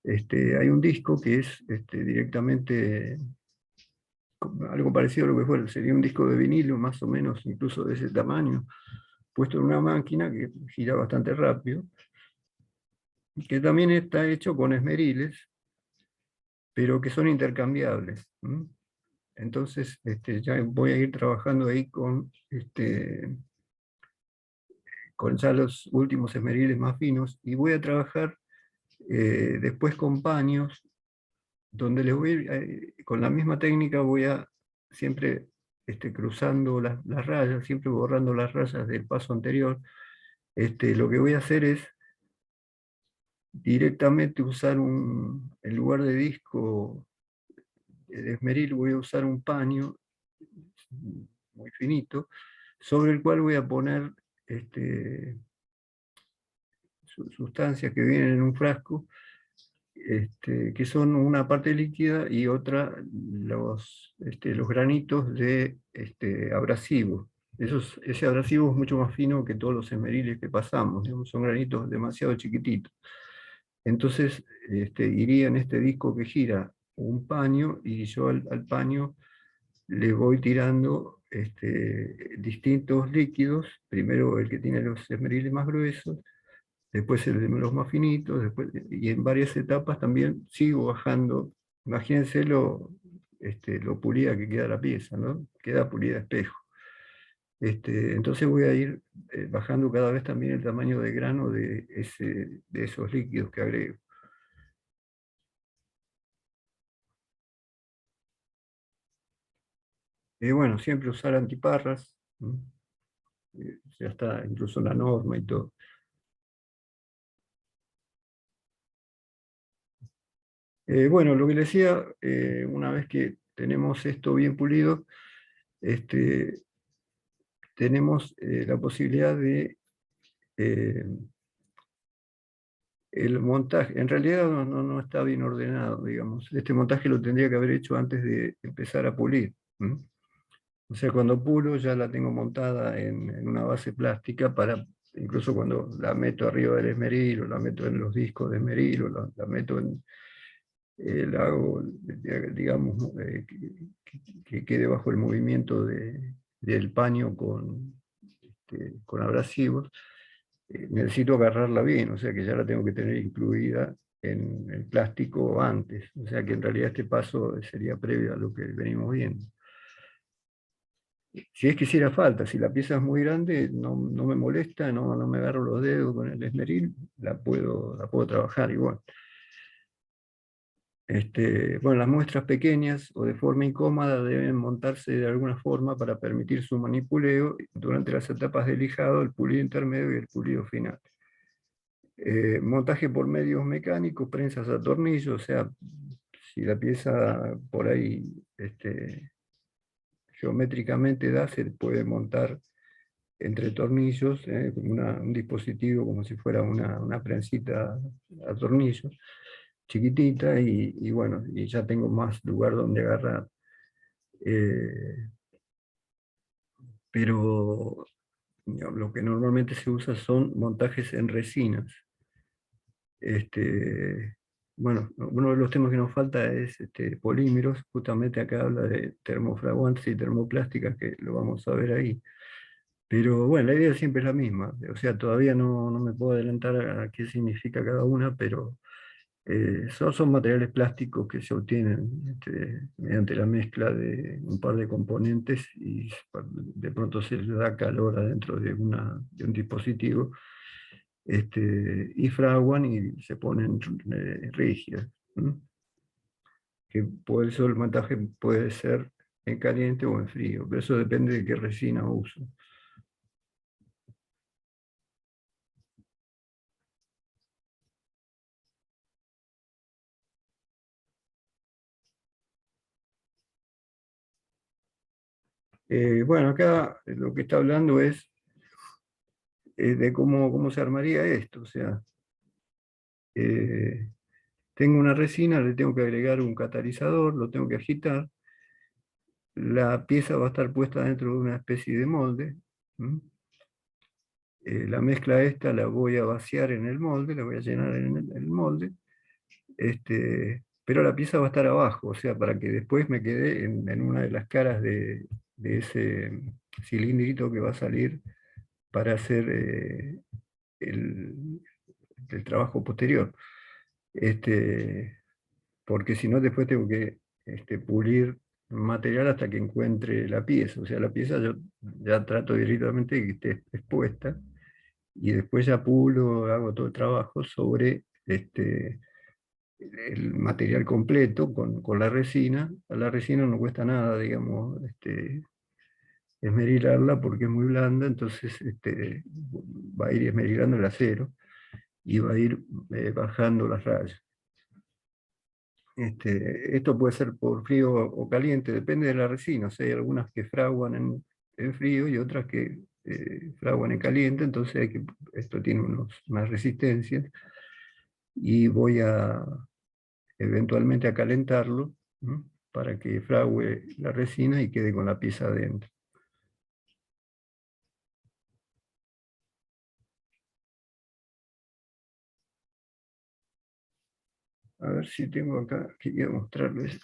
Hay un disco que es directamente algo parecido a lo que fuera, sería un disco de vinilo, más o menos, incluso de ese tamaño, puesto en una máquina que gira bastante rápido, que también está hecho con esmeriles, pero que son intercambiables. Entonces, ya voy a ir trabajando ahí con ya los últimos esmeriles más finos, y voy a trabajar después con paños, donde con la misma técnica voy a siempre cruzando las rayas, siempre borrando las rayas del paso anterior. Lo que voy a hacer es directamente usar en lugar de disco de esmeril, voy a usar un paño muy finito, sobre el cual voy a poner sustancias que vienen en un frasco, que son una parte líquida y otra los granitos de abrasivo. Ese abrasivo es mucho más fino que todos los esmeriles que pasamos, digamos, son granitos demasiado chiquititos. Entonces iría en este disco que gira un paño, y yo al paño le voy tirando distintos líquidos, primero el que tiene los esmeriles más gruesos, después el de los más finitos, y en varias etapas también sigo bajando. Imagínense lo pulida que queda la pieza, ¿no? Queda pulida a espejo. Entonces voy a ir bajando cada vez también el tamaño de grano de esos líquidos que agrego. Y bueno, siempre usar antiparras, ¿no? Ya está incluso la norma y todo. Bueno, lo que les decía, una vez que tenemos esto bien pulido, tenemos la posibilidad de el montaje. En realidad no está bien ordenado, digamos. Este montaje lo tendría que haber hecho antes de empezar a pulir. O sea, cuando pulo ya la tengo montada en una base plástica, para incluso cuando la meto arriba del esmeril, o la meto en los discos de esmeril, o la meto la hago, digamos, que quede bajo el movimiento del paño con abrasivos. Necesito agarrarla bien, o sea que ya la tengo que tener incluida en el plástico antes, o sea que en realidad este paso sería previo a lo que venimos viendo. Si es que hiciera falta, si la pieza es muy grande, no me molesta, no me agarro los dedos con el esmeril, la puedo trabajar igual. Bueno, las muestras pequeñas o de forma incómoda deben montarse de alguna forma para permitir su manipuleo durante las etapas de lijado, el pulido intermedio y el pulido final. Montaje por medios mecánicos, prensas a tornillo, o sea, si la pieza por ahí geométricamente se puede montar entre tornillos, como un dispositivo como si fuera una prensita a tornillos, chiquitita, y bueno, y ya tengo más lugar donde agarrar. Pero lo que normalmente se usa son montajes en resinas. bueno, uno de los temas que nos falta es polímeros. Justamente acá habla de termofraguantes y termoplásticas, que lo vamos a ver ahí. Pero bueno, la idea siempre es la misma. O sea, todavía no me puedo adelantar a qué significa cada una, pero son materiales plásticos que se obtienen mediante la mezcla de un par de componentes, y de pronto se le da calor adentro de un dispositivo, y fraguan y se ponen rígidas. ¿M? Que por eso el montaje puede ser en caliente o en frío, pero eso depende de qué resina uso. Bueno, acá lo que está hablando es de cómo se armaría esto. O sea, eh, tengo una resina, le tengo que agregar un catalizador, lo tengo que agitar. La pieza va a estar puesta dentro de una especie de molde. ¿M? La mezcla esta la voy a vaciar en el molde, la voy a llenar en el molde, pero la pieza va a estar abajo, o sea, para que después me quede en una de las caras de ese cilindrito que va a salir para hacer el, el trabajo posterior. Este, Porque si no, después tengo que pulir material hasta que encuentre la pieza. O sea, la pieza yo ya trato directamente de que esté expuesta, y después ya pulo, hago todo el trabajo sobre el material completo con la resina. A la resina no cuesta nada, digamos, esmerilarla porque es muy blanda, entonces va a ir esmerilando el acero y va a ir bajando las rayas. Esto puede ser por frío o caliente, depende de la resina. O sea, hay algunas que fraguan en frío y otras que fraguan en caliente, entonces esto tiene unas resistencias, y voy a eventualmente a calentarlo, ¿no? Para que frague la resina y quede con la pieza adentro. A ver si tengo acá, quería mostrarles.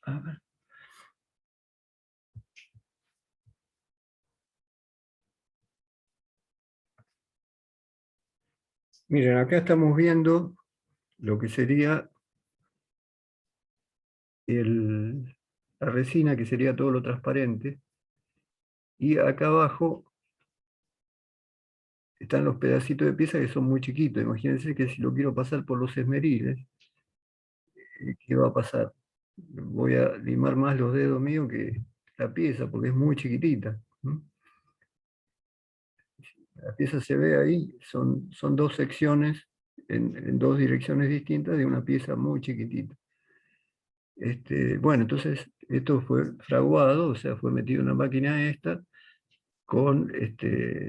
A ver. Miren, acá estamos viendo lo que sería la resina, que sería todo lo transparente, y acá abajo están los pedacitos de pieza que son muy chiquitos. Imagínense que si lo quiero pasar por los esmeriles, ¿qué va a pasar? Voy a limar más los dedos míos que la pieza, porque es muy chiquitita. La pieza se ve ahí, son dos secciones en dos direcciones distintas de una pieza muy chiquitita. Bueno, entonces esto fue fraguado, o sea, fue metido en una máquina esta, con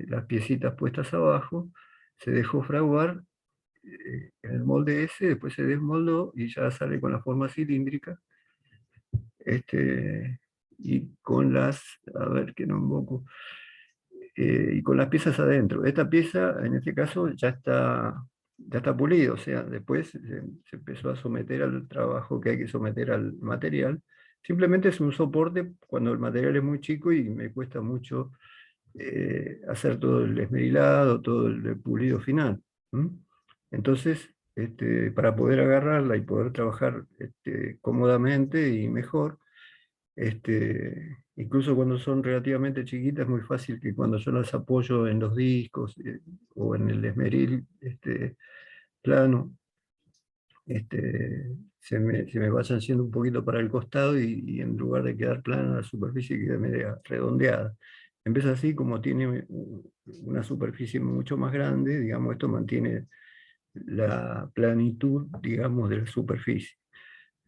las piecitas puestas abajo, se dejó fraguar en el molde ese, después se desmoldó y ya sale con la forma cilíndrica, y con a ver que no invoco, y con las piezas adentro. Esta pieza, en este caso, ya está pulida, o sea, después se empezó a someter al trabajo que hay que someter al material. Simplemente es un soporte cuando el material es muy chico y me cuesta mucho hacer todo el esmerilado, todo el pulido final. ¿M? Entonces, para poder agarrarla y poder trabajar cómodamente y mejor, incluso cuando son relativamente chiquitas, es muy fácil que cuando yo las apoyo en los discos o en el esmeril plano, se me vayan yendo un poquito para el costado, y en lugar de quedar plana la superficie, queda media redondeada. En vez así, como tiene una superficie mucho más grande, digamos, esto mantiene la planitud, digamos, de la superficie.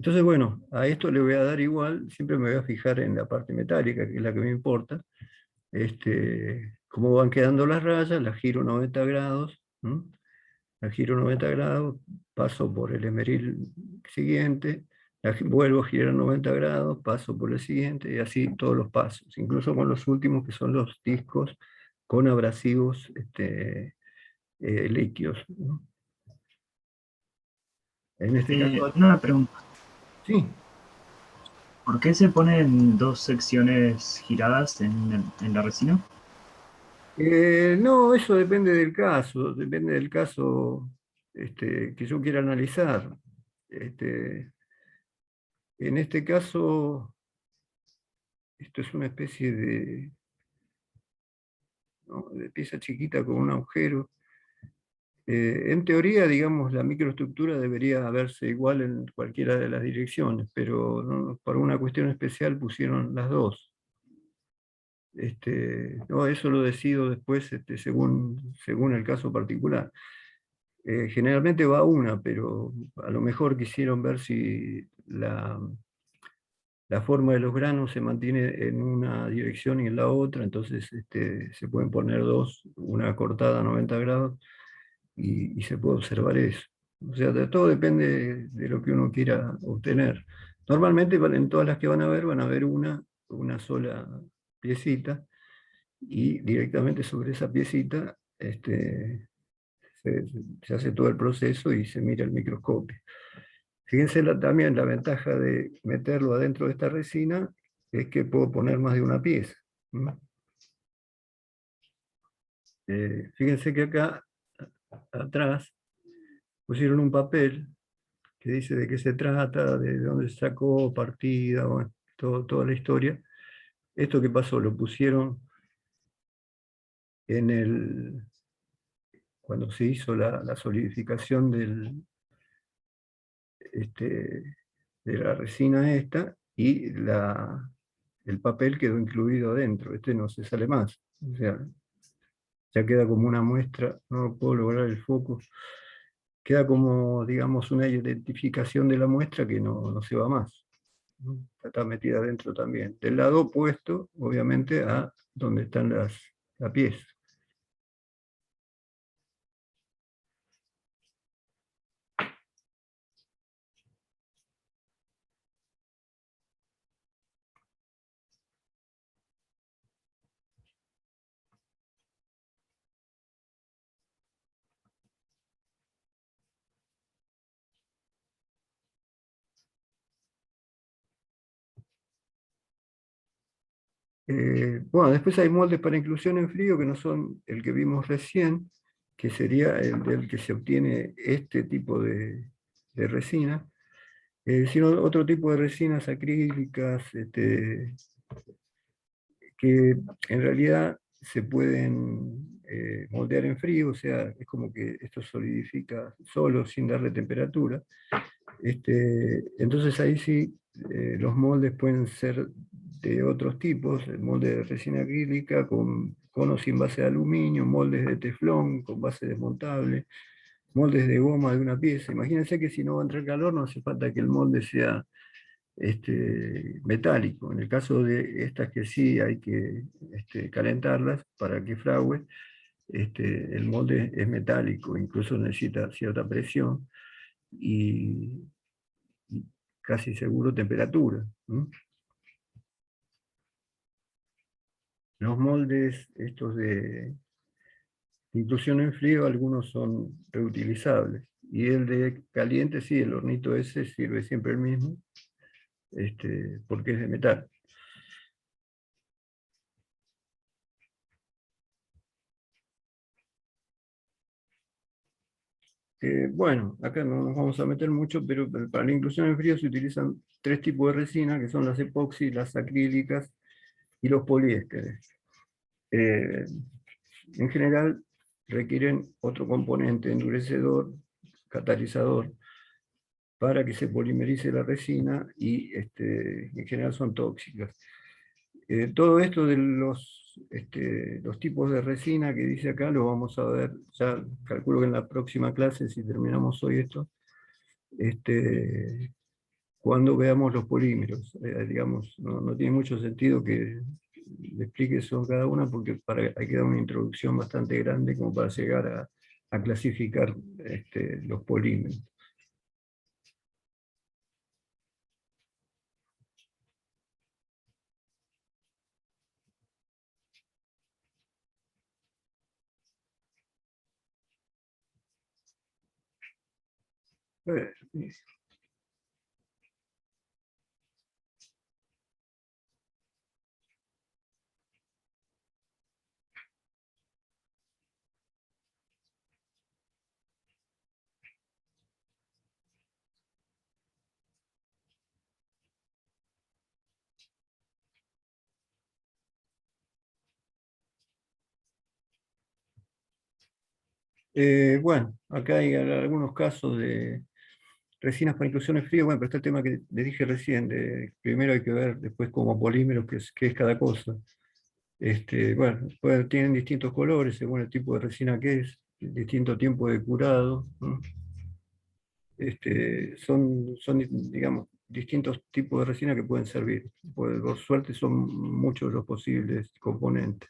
Entonces, bueno, a esto le voy a dar igual, siempre me voy a fijar en la parte metálica, que es la que me importa. Cómo van quedando las rayas, las giro 90 grados, ¿m? Las giro 90 grados, paso por el esmeril siguiente, vuelvo a girar 90 grados, paso por el siguiente, y así todos los pasos, incluso con los últimos que son los discos con abrasivos líquidos, ¿no? En este caso, Una pregunta. sí. ¿Por qué se ponen dos secciones giradas en la resina? No, eso depende del caso que yo quiera analizar. Este, en este caso, esto es una especie de, ¿no?, de pieza chiquita con un agujero. En teoría, digamos, la microestructura debería verse igual en cualquiera de las direcciones, pero ¿no?, por una cuestión especial pusieron las dos. No, eso lo decido después según el caso particular. Generalmente va una, pero a lo mejor quisieron ver si la forma de los granos se mantiene en una dirección y en la otra, entonces se pueden poner dos, una cortada a 90 grados y se puede observar eso. O sea, todo depende de lo que uno quiera obtener. Normalmente en todas las que van a ver una sola piecita y directamente sobre esa piecita se hace todo el proceso y se mira el microscopio. Fíjense también la ventaja de meterlo adentro de esta resina es que puedo poner más de una pieza. Fíjense que acá atrás pusieron un papel que dice de qué se trata, de dónde se sacó, partida, bueno, toda la historia. Esto que pasó, lo pusieron cuando se hizo la solidificación de la resina esta, y el papel quedó incluido adentro, no se sale más. O sea, ya queda como una muestra, no puedo lograr el foco, queda como, digamos, una identificación de la muestra que no se va más. Está metida adentro también. Del lado opuesto, obviamente, a donde están la pieza. Bueno, después hay moldes para inclusión en frío que no son el que vimos recién, que sería el del que se obtiene este tipo de resina, sino otro tipo de resinas acrílicas, que en realidad se pueden moldear en frío, o sea, es como que esto solidifica solo sin darle temperatura. Entonces ahí sí, los moldes pueden ser de otros tipos, el molde de resina acrílica con o sin base de aluminio, moldes de teflón con base desmontable, moldes de goma de una pieza. Imagínense que si no va a entrar calor no hace falta que el molde sea metálico. En el caso de estas que sí hay que calentarlas para que fragüe, el molde es metálico, incluso necesita cierta presión y casi seguro temperatura. Los moldes estos de inclusión en frío, algunos son reutilizables. Y el de caliente, sí, el hornito ese sirve siempre el mismo, porque es de metal. Bueno, acá no nos vamos a meter mucho, pero para la inclusión en frío se utilizan tres tipos de resina, que son las epoxi, las acrílicas y los poliésteres. En general requieren otro componente endurecedor, catalizador, para que se polimerice la resina y en general son tóxicas. Todo esto de los tipos de resina que dice acá lo vamos a ver, ya calculo que en la próxima clase, si terminamos hoy esto, cuando veamos los polímeros. Digamos, no tiene mucho sentido que le explique eso a cada una, porque hay que dar una introducción bastante grande como para llegar a clasificar los polímeros. Eh, bueno, acá hay algunos casos de resinas para inclusión en frío. Bueno, pero está el tema que les dije recién, primero hay que ver después como polímeros qué es cada cosa. Bueno, tienen distintos colores según el tipo de resina que es, distinto tiempo de curado, ¿no? Son, digamos, distintos tipos de resina que pueden servir. Por suerte son muchos los posibles componentes.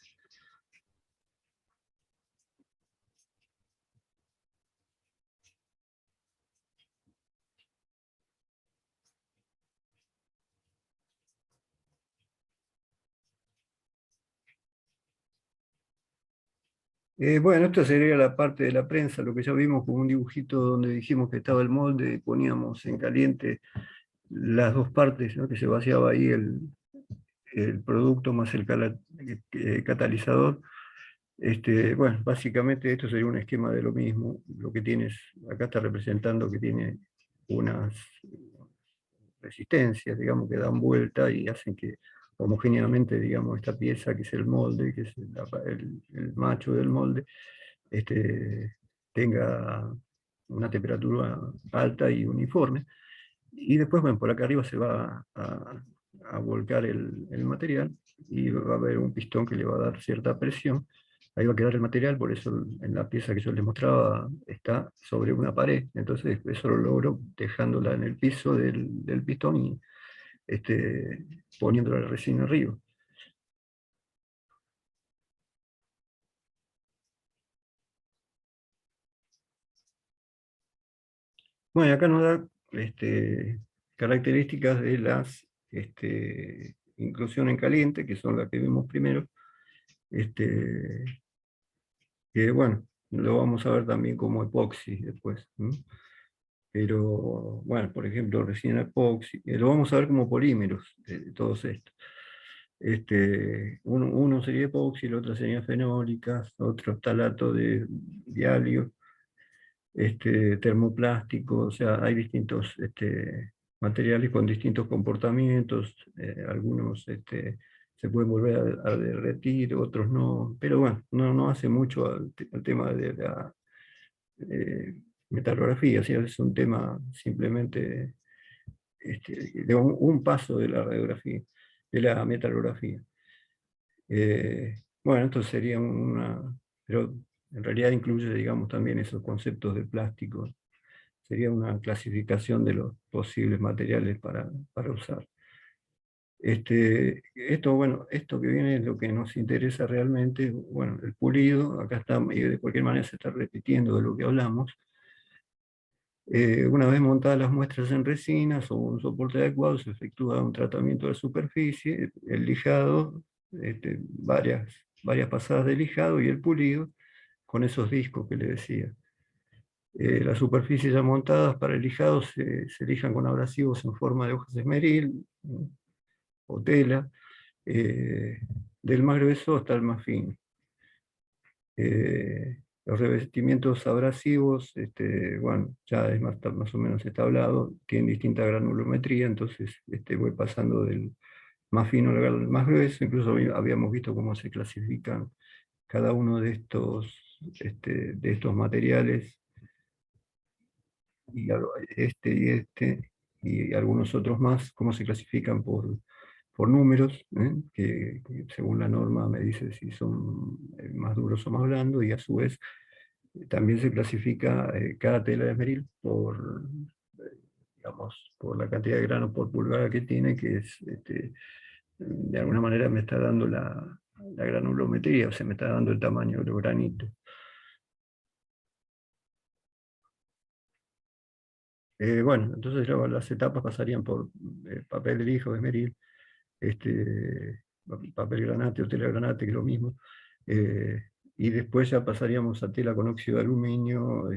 Bueno, esto sería la parte de la prensa, lo que ya vimos como un dibujito donde dijimos que estaba el molde, poníamos en caliente las dos partes, ¿no? Que se vaciaba ahí el producto más el catalizador. Bueno, básicamente esto sería un esquema de lo mismo. Lo que tienes, acá está representando que tiene unas resistencias, digamos, que dan vuelta y hacen que homogéneamente, digamos, esta pieza, que es el molde, que es el macho del molde, tenga una temperatura alta y uniforme. Y después, bueno, por acá arriba se va a volcar el material y va a haber un pistón que le va a dar cierta presión. Ahí va a quedar el material, por eso en la pieza que yo les mostraba está sobre una pared. Entonces eso lo logro dejándola en el piso del pistón y poniéndola la resina arriba. Bueno, y acá nos da características de las inclusión en caliente, que son las que vimos primero. Que bueno, lo vamos a ver también como epoxi después, ¿no? Pero bueno, por ejemplo, resina epoxi, lo vamos a ver como polímeros, todos estos. Uno sería epoxi, el otro sería fenólicas, otro talato de dialio, termoplástico. O sea, hay distintos materiales con distintos comportamientos, algunos se pueden volver a derretir, otros no, pero bueno, no hace mucho al tema de la eh, metalografía. O sea, es un tema simplemente de un paso de la radiografía, de la metalografía. Bueno, esto sería pero en realidad incluye, digamos, también esos conceptos de plástico. Sería una clasificación de los posibles materiales para usar. Bueno, esto que viene es lo que nos interesa realmente. Bueno, el pulido, acá está, y de cualquier manera se está repitiendo de lo que hablamos. Una vez montadas las muestras en resinas o un soporte adecuado, se efectúa un tratamiento de superficie, el lijado, varias pasadas de lijado y el pulido con esos discos que le decía. Las superficies ya montadas para el lijado se lijan con abrasivos en forma de hojas de esmeril, ¿no? O tela, eh, del más grueso hasta el más fino. Los revestimientos abrasivos, bueno, ya más o menos está hablado, tienen distinta granulometría, entonces voy pasando del más fino al más grueso. Incluso habíamos visto cómo se clasifican cada uno de estos materiales, y y algunos otros más, cómo se clasifican por números, que según la norma me dice si son más duros o más blandos, y a su vez también se clasifica cada tela de esmeril digamos, por la cantidad de granos por pulgada que tiene, que es, de alguna manera me está dando la granulometría, o sea, me está dando el tamaño de los granitos. Bueno, entonces las etapas pasarían por papel de lija o esmeril, papel granate o tela granate, que es lo mismo, eh, y después ya pasaríamos a tela con óxido de aluminio,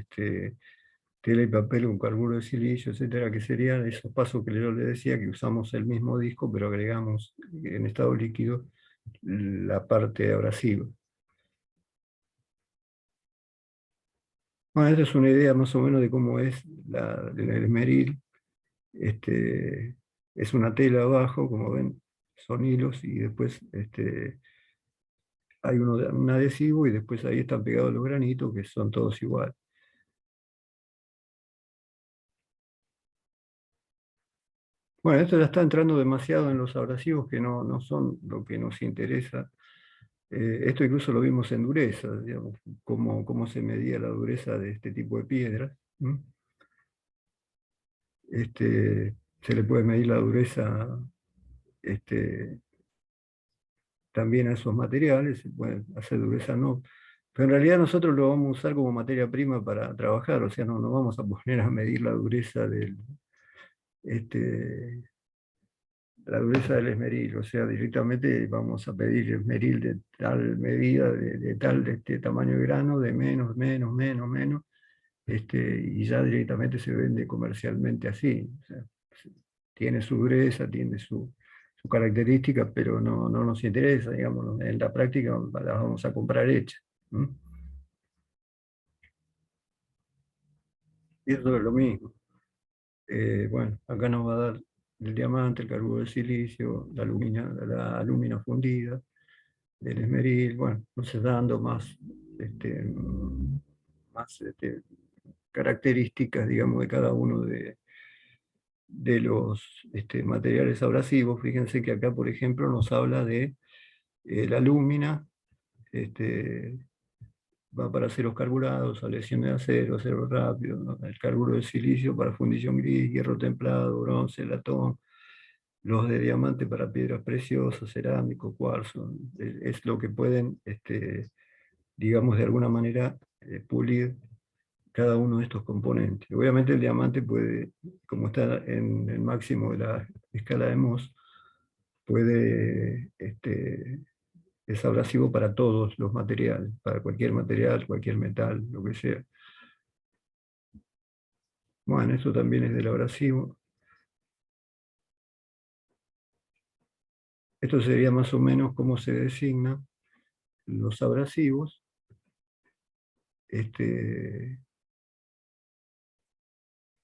tela y papel con carburo de silicio, etcétera, que serían esos pasos que yo le decía, que usamos el mismo disco, pero agregamos en estado líquido la parte abrasiva. Bueno, esta es una idea más o menos de cómo es el esmeril. Es una tela abajo, como ven, son hilos, y después hay un adhesivo, y después ahí están pegados los granitos, que son todos iguales. Bueno, esto ya está entrando demasiado en los abrasivos, que no son lo que nos interesa. Esto incluso lo vimos en dureza, digamos, cómo se medía la dureza de este tipo de piedras. ¿M? Se le puede medir la dureza este, también a esos materiales, se puede hacer dureza no. Pero en realidad nosotros lo vamos a usar como materia prima para trabajar, o sea, no vamos a poner a medir este, la dureza del esmeril, o sea, directamente vamos a pedir esmeril de tal medida, de tal tamaño de grano, de menos, y ya directamente se vende comercialmente así. O sea, tiene su dureza, tiene su característica, pero no nos interesa, digamos, en la práctica la vamos a comprar hecha. ¿Mm? Y eso es lo mismo. Bueno, acá nos va a dar el diamante, el carburo de silicio, la alúmina fundida, el esmeril, bueno, entonces dando más características, digamos, de cada uno de los materiales abrasivos. Fíjense que acá, por ejemplo, nos habla de la alúmina, este, va para aceros carburados, aleación de acero, acero rápido, ¿no? El carburo de silicio para fundición gris, hierro templado, bronce, latón, los de diamante para piedras preciosas, cerámico, cuarzo, es lo que pueden, digamos, de alguna manera pulir cada uno de estos componentes. Obviamente el diamante puede, como está en el máximo de la escala de Mohs, puede, es abrasivo para todos los materiales, para cualquier material, cualquier metal, lo que sea. Bueno, esto también es del abrasivo. Esto sería más o menos cómo se designan los abrasivos.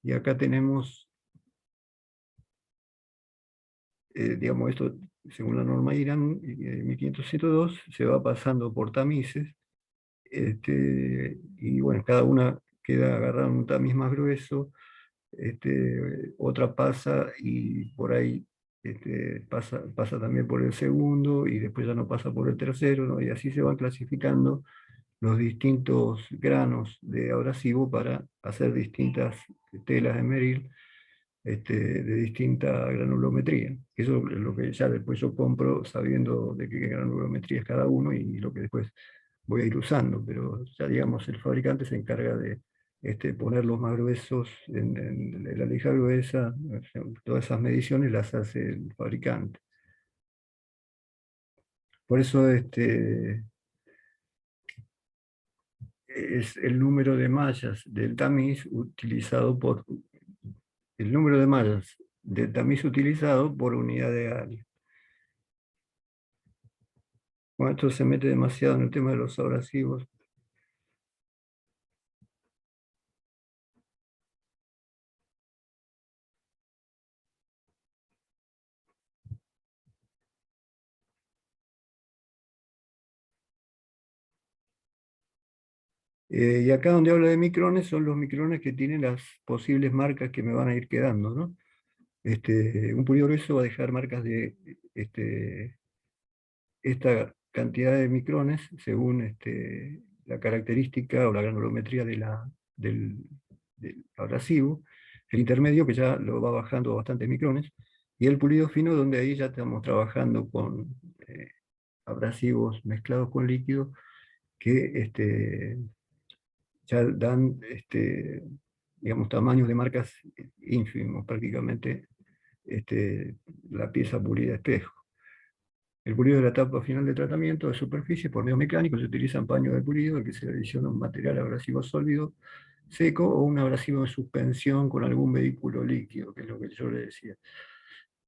Y acá tenemos, digamos, esto según la norma IRAN 1502, se va pasando por tamices, y bueno, cada una queda agarrada en un tamiz más grueso, otra pasa y por ahí pasa también por el segundo, y después ya no pasa por el tercero, ¿no? Y así se van clasificando los distintos granos de abrasivo para hacer distintas telas de Merrill, de distinta granulometría. Eso es lo que ya después yo compro sabiendo de qué granulometría es cada uno, y lo que después voy a ir usando, pero ya digamos el fabricante se encarga de poner los más gruesos en la lija gruesa, o sea, todas esas mediciones las hace el fabricante. Por eso es el número de mallas del tamiz utilizado por el número de mallas del tamiz utilizado por unidad de área. Bueno, esto se mete demasiado en el tema de los abrasivos. Y acá donde habla de micrones son los micrones que tienen las posibles marcas que me van a ir quedando, ¿no? Un pulido grueso va a dejar marcas de esta cantidad de micrones según la característica o la granulometría del abrasivo. el intermedio, que ya lo va bajando a bastantes micrones, y el pulido fino, donde ahí ya estamos trabajando con abrasivos mezclados con líquido que ya dan digamos, tamaños de marcas ínfimos, prácticamente la pieza pulida espejo. El pulido de la etapa final de tratamiento de superficie por medio mecánico se utilizan paños de pulido al que se le adiciona un material abrasivo sólido seco o un abrasivo en suspensión con algún vehículo líquido, que es lo que yo le decía.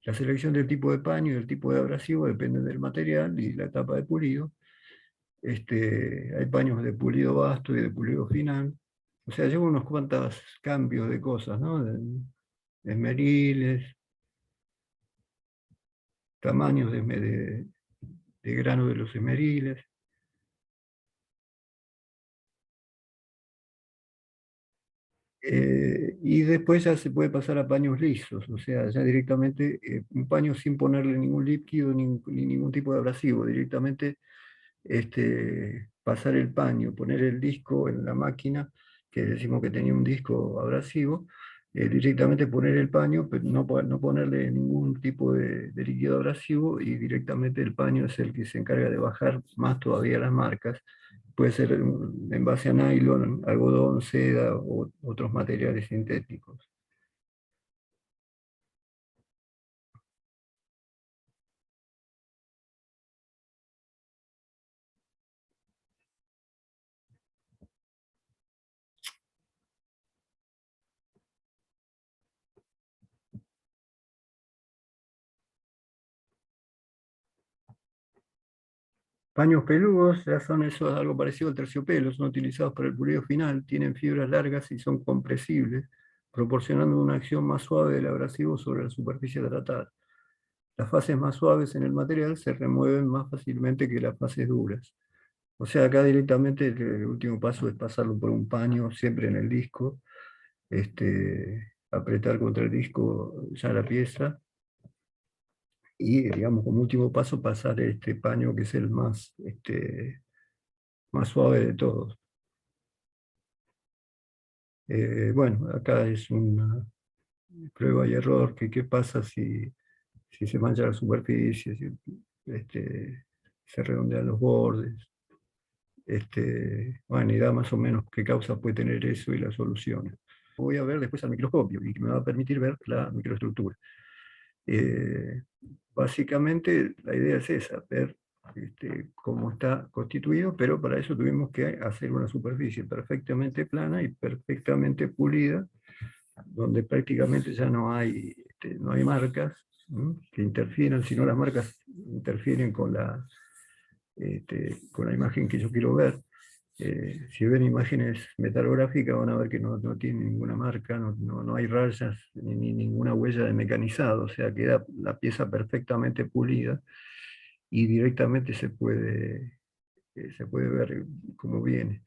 La selección del tipo de paño y del tipo de abrasivo depende del material y la etapa de pulido. Hay paños de pulido vasto y de pulido final. O sea, lleva unos cuantos cambios de cosas, ¿no? De esmeriles, tamaños de grano de los esmeriles. Y después ya se puede pasar a paños lisos, o sea, ya directamente un paño sin ponerle ningún líquido ni ningún tipo de abrasivo, directamente pasar el paño, poner el disco en la máquina, que decimos que tenía un disco abrasivo, directamente poner el paño, pero no ponerle ningún tipo de líquido abrasivo, y directamente el paño es el que se encarga de bajar más todavía las marcas. Puede ser en base a nylon, algodón, seda o otros materiales sintéticos. Paños peludos ya son esos, algo parecido al terciopelo, son utilizados para el pulido final, tienen fibras largas y son compresibles, proporcionando una acción más suave del abrasivo sobre la superficie tratada. Las fases más suaves en el material se remueven más fácilmente que las fases duras. O sea, acá directamente el último paso es pasarlo por un paño, siempre en el disco, apretar contra el disco ya la pieza, y, digamos, como último paso, pasar este paño que es el más suave de todos. Bueno, acá es una prueba y error, que qué pasa si se mancha la superficie, si se redondean los bordes. Bueno, y da más o menos qué causa puede tener eso y las soluciones. Voy a ver después al microscopio y me va a permitir ver la microestructura. Eh, Básicamente la idea es esa, ver cómo está constituido, pero para eso tuvimos que hacer una superficie perfectamente plana y perfectamente pulida, donde prácticamente ya no hay marcas que interfieran, sino las marcas interfieren con la imagen que yo quiero ver. Si ven imágenes metalográficas van a ver que no tiene ninguna marca, no hay rayas ni ninguna huella de mecanizado, o sea, queda la pieza perfectamente pulida y directamente se puede ver cómo viene.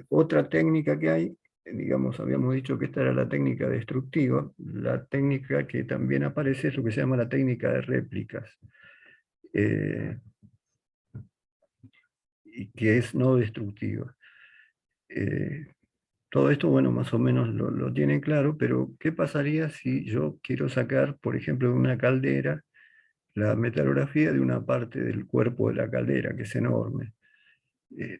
Otra técnica que hay, digamos, habíamos dicho que esta era la técnica destructiva, la técnica que también aparece es lo que se llama la técnica de réplicas, y que es no destructiva. Todo esto, bueno, más o menos lo tienen claro, pero ¿qué pasaría si yo quiero sacar, por ejemplo, de una caldera, la metalografía de una parte del cuerpo de la caldera, que es enorme?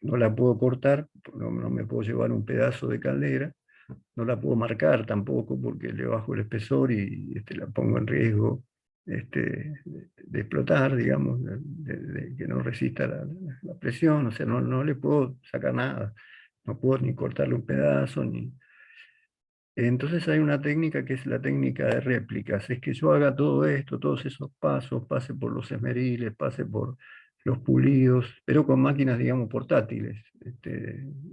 No la puedo cortar, no me puedo llevar un pedazo de caldera, no la puedo marcar tampoco porque le bajo el espesor y la pongo en riesgo de explotar, digamos, de que no resista la presión, o sea, no le puedo sacar nada, no puedo ni cortarle un pedazo, ni... Entonces hay una técnica que es la técnica de réplicas, es que yo haga todo esto, todos esos pasos, pase por los esmeriles, pase por los pulidos, pero con máquinas, digamos, portátiles.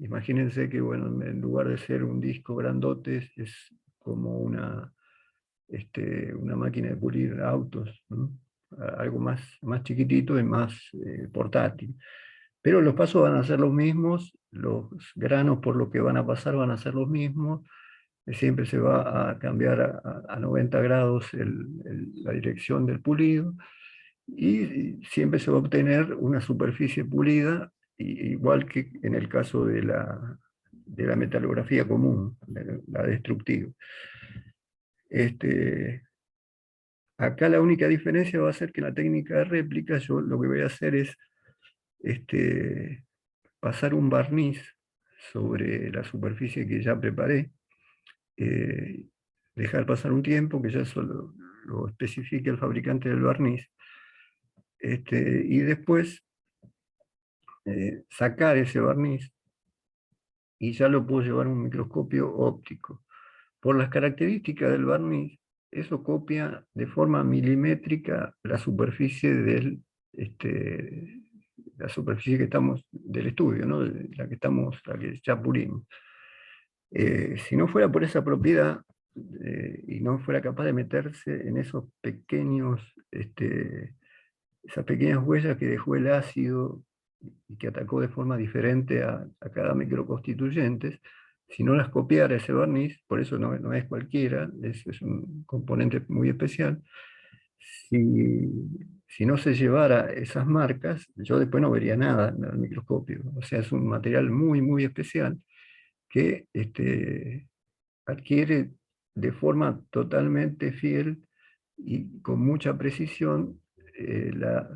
Imagínense que, bueno, en lugar de ser un disco grandote, es como una máquina de pulir autos, ¿no? Algo más chiquitito y más portátil. Pero los pasos van a ser los mismos, los granos por lo que van a pasar van a ser los mismos, siempre se va a cambiar a 90 grados la dirección del pulido, y siempre se va a obtener una superficie pulida, igual que en el caso de la metalografía común, la destructiva. Acá la única diferencia va a ser que en la técnica de réplica yo lo que voy a hacer es pasar un barniz sobre la superficie que ya preparé, dejar pasar un tiempo, que ya eso lo especifique el fabricante del barniz, y después sacar ese barniz y ya lo puedo llevar a un microscopio óptico. Por las características del barniz, eso copia de forma milimétrica la superficie la superficie que estamos del estudio, ¿no? La que ya pulimos. Si no fuera por esa propiedad y no fuera capaz de meterse en esos pequeños, esas pequeñas huellas que dejó el ácido y que atacó de forma diferente a cada microconstituyentes, si no las copiara ese barniz, por eso no es cualquiera, es un componente muy especial, si no se llevara esas marcas, yo después no vería nada en el microscopio. O sea, es un material muy, muy especial que adquiere de forma totalmente fiel y con mucha precisión la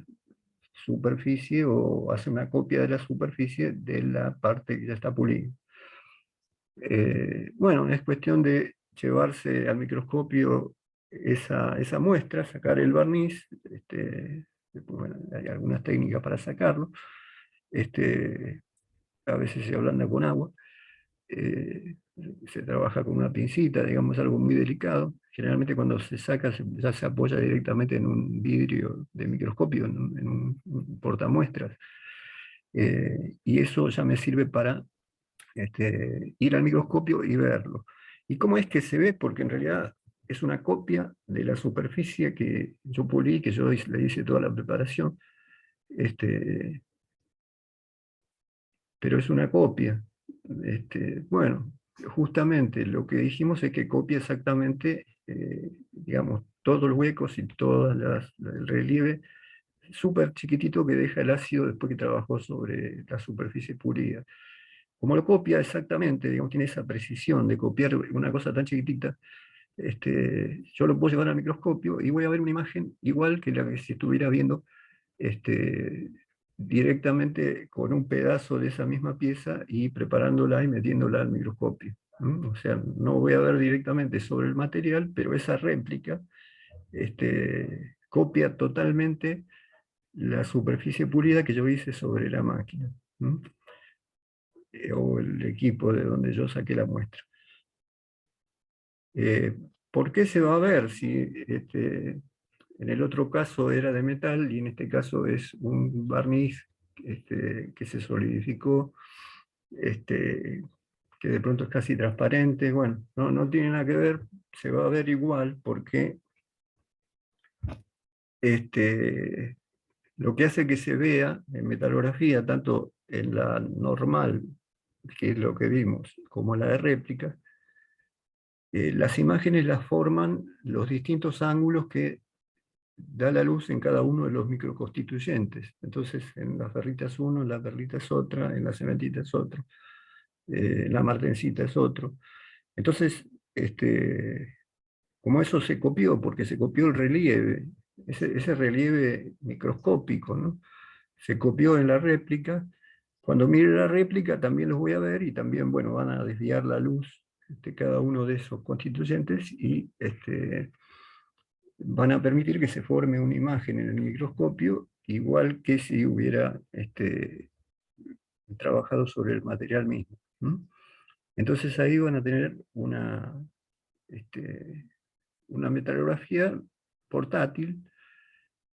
superficie o hace una copia de la superficie de la parte que ya está pulida. Bueno, es cuestión de llevarse al microscopio esa muestra, sacar el barniz, bueno, hay algunas técnicas para sacarlo, a veces se ablanda con agua, eh, se trabaja con una pincita, digamos, algo muy delicado. Generalmente cuando se saca ya se apoya directamente en un vidrio de microscopio, en un portamuestras. Y eso ya me sirve para ir al microscopio y verlo. ¿Y cómo es que se ve? Porque en realidad es una copia de la superficie que yo pulí, que yo le hice toda la preparación, pero es una copia. Bueno, justamente lo que dijimos es que copia exactamente, digamos, todos los huecos y todo el relieve súper chiquitito que deja el ácido después que trabajó sobre la superficie pulida. Como lo copia exactamente, digamos, tiene esa precisión de copiar una cosa tan chiquitita, yo lo puedo llevar al microscopio y voy a ver una imagen igual que la que si estuviera viendo este, directamente con un pedazo de esa misma pieza y preparándola y metiéndola al microscopio. ¿No? O sea, no voy a ver directamente sobre el material, pero esa réplica copia totalmente la superficie pulida que yo hice sobre la máquina, ¿no? O el equipo de donde yo saqué la muestra. ¿Por qué se va a ver si en el otro caso era de metal y en este caso es un barniz que se solidificó, que de pronto es casi transparente? Bueno, no tiene nada que ver, se va a ver igual porque lo que hace que se vea en metalografía, tanto en la normal, que es lo que vimos, como en la de réplica, las imágenes las forman los distintos ángulos que da la luz en cada uno de los microconstituyentes. Entonces, en la ferrita es uno, en la perlita es otra, en la cementita es otro, en la martencita es otro. Entonces, como eso se copió, porque se copió el relieve, ese relieve microscópico, ¿no? Se copió en la réplica. Cuando mire la réplica también los voy a ver y también, bueno, van a desviar la luz cada uno de esos constituyentes y van a permitir que se forme una imagen en el microscopio, igual que si hubiera trabajado sobre el material mismo. ¿No? Entonces ahí van a tener una metalografía portátil,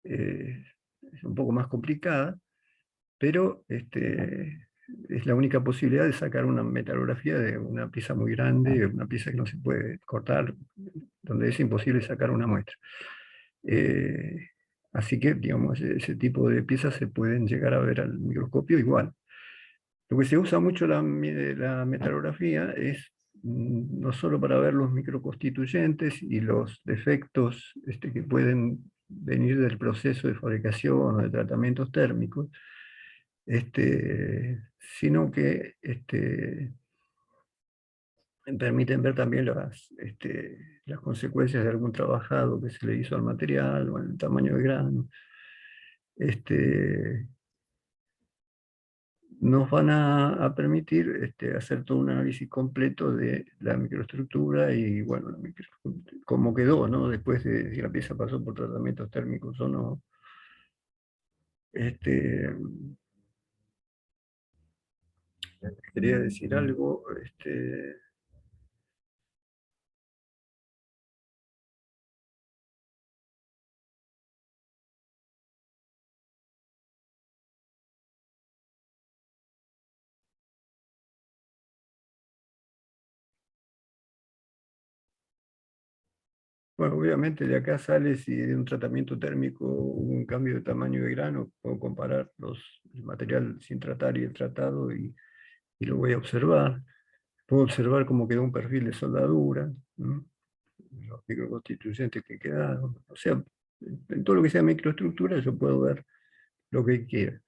es un poco más complicada, pero es la única posibilidad de sacar una metalografía de una pieza muy grande, una pieza que no se puede cortar, donde es imposible sacar una muestra. Así que, digamos, ese tipo de piezas se pueden llegar a ver al microscopio igual. Lo que se usa mucho la metalografía es no solo para ver los microconstituyentes y los defectos que pueden venir del proceso de fabricación o de tratamientos térmicos, sino que permiten ver también las consecuencias de algún trabajado que se le hizo al material o el tamaño de grano. Este, nos van a permitir hacer todo un análisis completo de la microestructura y, bueno, cómo quedó, ¿no? Después de si la pieza pasó por tratamientos térmicos o no. Quería decir algo. Bueno, obviamente de acá sale si de un tratamiento térmico hubo un cambio de tamaño de grano, puedo comparar el material sin tratar y el tratado y lo voy a observar. Puedo observar cómo quedó un perfil de soldadura, ¿no? Los microconstituyentes que quedaron. O sea, en todo lo que sea microestructura yo puedo ver lo que quiera.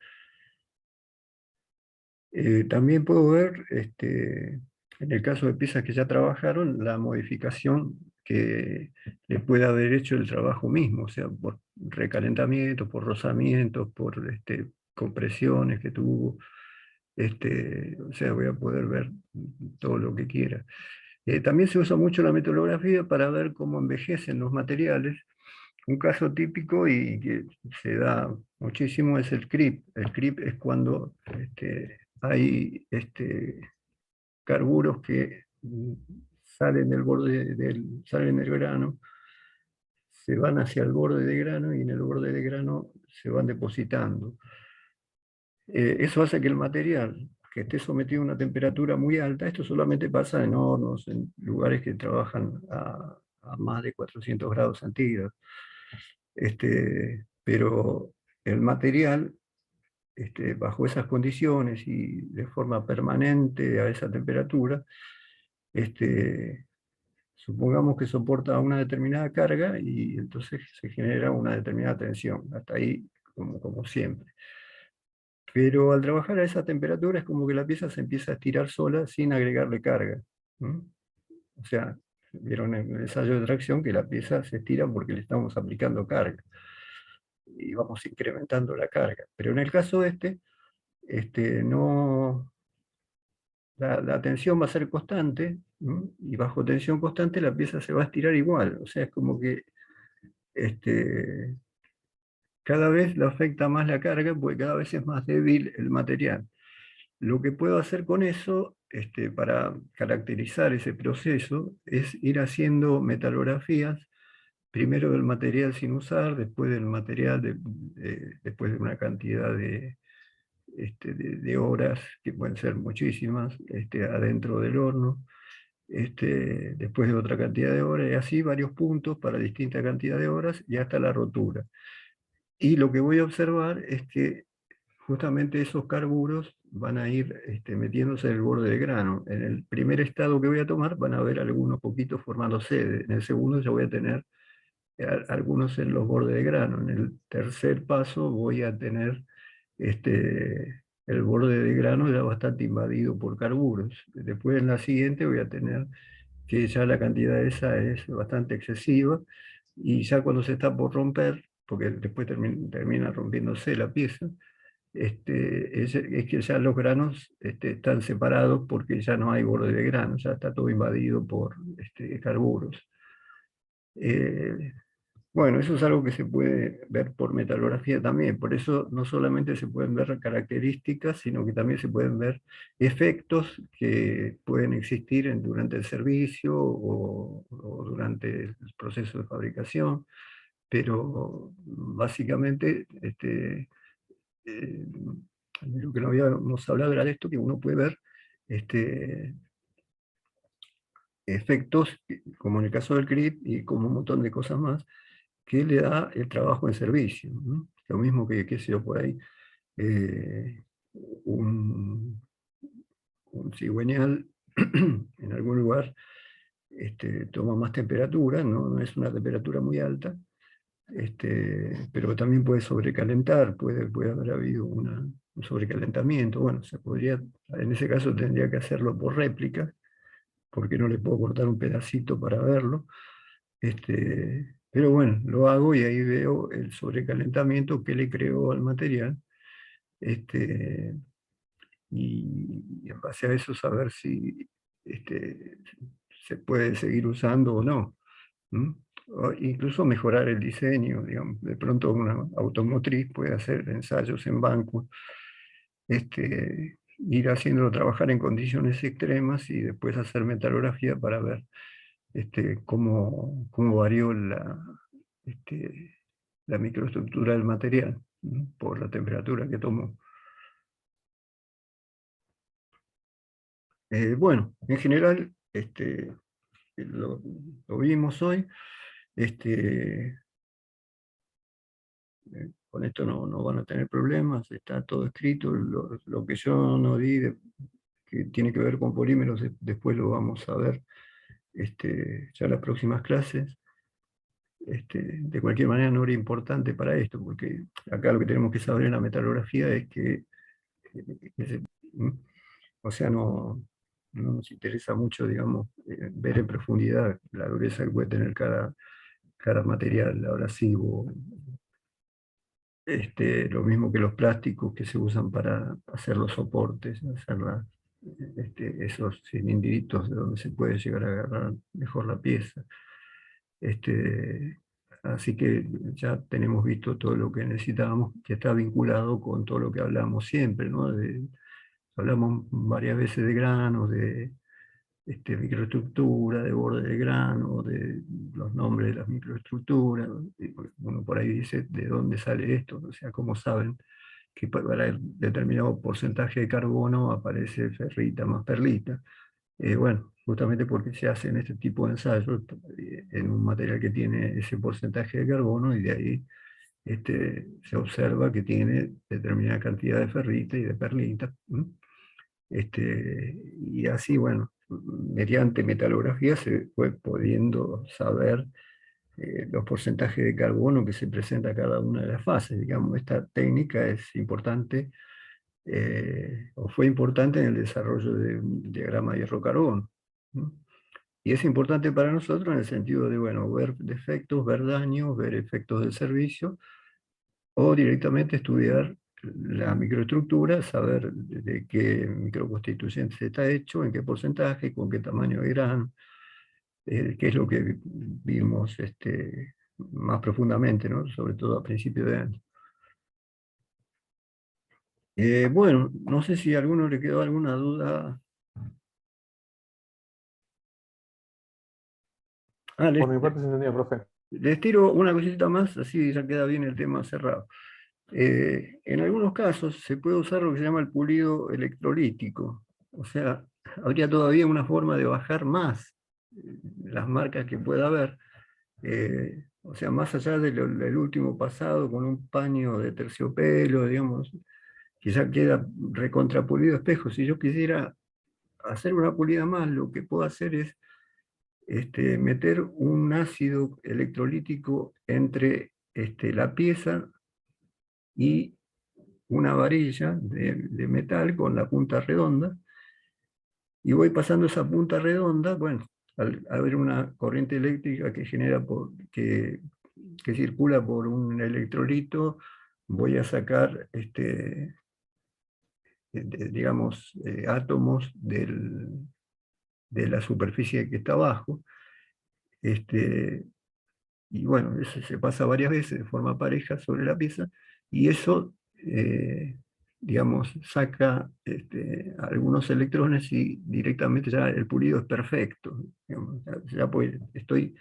También puedo ver, en el caso de piezas que ya trabajaron, la modificación que le puede haber hecho el trabajo mismo, o sea, por recalentamiento, por rozamientos, por compresiones que tuvo. O sea, voy a poder ver todo lo que quiera. También se usa mucho la metalografía para ver cómo envejecen los materiales. Un caso típico y que se da muchísimo es el creep. El creep es cuando hay carburos que salen del borde salen del grano, se van hacia el borde de grano y en el borde de grano se van depositando. Eso hace que el material que esté sometido a una temperatura muy alta, esto solamente pasa en hornos, en lugares que trabajan a más de 400 grados centígrados. Pero el material, bajo esas condiciones y de forma permanente a esa temperatura, supongamos que soporta una determinada carga y entonces se genera una determinada tensión. Hasta ahí, como siempre. Pero al trabajar a esa temperatura es como que la pieza se empieza a estirar sola sin agregarle carga. ¿No? O sea, vieron en el ensayo de tracción que la pieza se estira porque le estamos aplicando carga y vamos incrementando la carga. Pero en el caso no, la tensión va a ser constante, ¿no? Y bajo tensión constante la pieza se va a estirar igual. O sea, es como que cada vez le afecta más la carga porque cada vez es más débil el material. Lo que puedo hacer con eso, para caracterizar ese proceso, es ir haciendo metalografías, primero del material sin usar, después del material, después de una cantidad de horas, que pueden ser muchísimas, adentro del horno, después de otra cantidad de horas, y así varios puntos para distinta cantidad de horas y hasta la rotura. Y lo que voy a observar es que justamente esos carburos van a ir metiéndose en el borde de grano. En el primer estado que voy a tomar van a haber algunos poquitos formándose. En el segundo ya voy a tener algunos en los bordes de grano. En el tercer paso voy a tener el borde de grano ya bastante invadido por carburos. Después en la siguiente voy a tener que ya la cantidad esa es bastante excesiva y ya cuando se está por romper, porque después termina rompiéndose la pieza, es que ya los granos están separados porque ya no hay borde de grano, ya está todo invadido por carburos. Bueno, eso es algo que se puede ver por metalografía también, por eso no solamente se pueden ver características, sino que también se pueden ver efectos que pueden existir durante el servicio o durante el proceso de fabricación, pero básicamente lo que no habíamos hablado era de esto, que uno puede ver efectos, como en el caso del CRIP y como un montón de cosas más, que le da el trabajo en servicio, ¿no? Lo mismo que, qué sé yo, por ahí, un, un cigüeñal en algún lugar toma más temperatura, ¿no? No es una temperatura muy alta, pero también puede sobrecalentar, puede haber habido un sobrecalentamiento. Bueno, se podría, en ese caso tendría que hacerlo por réplica, porque no le puedo cortar un pedacito para verlo. Pero bueno, lo hago y ahí veo el sobrecalentamiento que le creo al material. Este, y en base a eso saber si este, se puede seguir usando o no. ¿Mm? O incluso mejorar el diseño, digamos. De pronto una automotriz puede hacer ensayos en banco, ir haciéndolo trabajar en condiciones extremas y después hacer metalografía para ver cómo varió este, la microestructura del material, ¿no? Por la temperatura que tomó. Bueno, en general, lo vimos hoy. Este, con esto no van a tener problemas, está todo escrito. Lo que yo no di, que tiene que ver con polímeros, después lo vamos a ver ya en las próximas clases. De cualquier manera no era importante para esto, porque acá lo que tenemos que saber en la metalografía es que o sea, no nos interesa mucho, digamos, ver en profundidad la dureza que puede tener cada material abrasivo. Lo mismo que los plásticos que se usan para hacer los soportes, hacer esos cilindritos de donde se puede llegar a agarrar mejor la pieza. Así que ya tenemos visto todo lo que necesitábamos, que está vinculado con todo lo que hablamos siempre, ¿no? Hablamos varias veces de granos, de microestructura, de borde de grano, de los nombres de las microestructuras. Y uno por ahí dice de dónde sale esto, o sea, cómo saben que para determinado porcentaje de carbono aparece ferrita más perlita. Bueno, justamente porque se hacen este tipo de ensayos en un material que tiene ese porcentaje de carbono y de ahí se observa que tiene determinada cantidad de ferrita y de perlita. Y así, bueno, mediante metalografía se fue pudiendo saber los porcentajes de carbono que se presenta a cada una de las fases. Digamos, esta técnica es importante, o fue importante en el desarrollo de un diagrama de hierro-carbono, ¿no? Y es importante para nosotros en el sentido de, bueno, ver defectos, ver daños, ver efectos del servicio, o directamente estudiar la microestructura, saber de qué microconstituyente está hecho, en qué porcentaje, con qué tamaño de grano, qué es lo que vimos más profundamente, ¿no? Sobre todo a principios de año. Bueno, no sé si a alguno le quedó alguna duda. Por mi parte se entendió, profe. Les tiro una cosita más, así ya queda bien el tema cerrado. En algunos casos se puede usar lo que se llama el pulido electrolítico. O sea, habría todavía una forma de bajar más las marcas que pueda haber. O sea, más allá del último pasado con un paño de terciopelo, digamos, quizá queda recontrapulido espejo. Si yo quisiera hacer una pulida más, lo que puedo hacer es meter un ácido electrolítico entre la pieza y una varilla de metal con la punta redonda, y voy pasando esa punta redonda. Bueno, al haber una corriente eléctrica que circula por un electrolito, voy a sacar, digamos, átomos de la superficie que está abajo. Y bueno, eso se pasa varias veces de forma pareja sobre la pieza, y eso, digamos, saca algunos electrones y directamente ya el pulido es perfecto. Digamos, estoy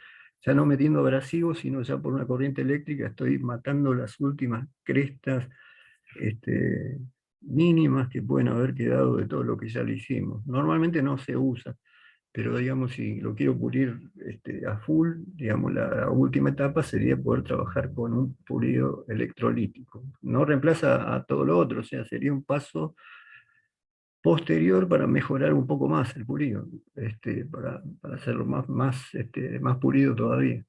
ya no metiendo abrasivos, sino ya por una corriente eléctrica estoy matando las últimas crestas este, mínimas que pueden haber quedado de todo lo que ya le hicimos. Normalmente no se usa, pero digamos, si lo quiero pulir a full, digamos, la última etapa sería poder trabajar con un pulido electrolítico. No reemplaza a todo lo otro, o sea, sería un paso posterior para mejorar un poco más el pulido, para hacerlo más pulido todavía.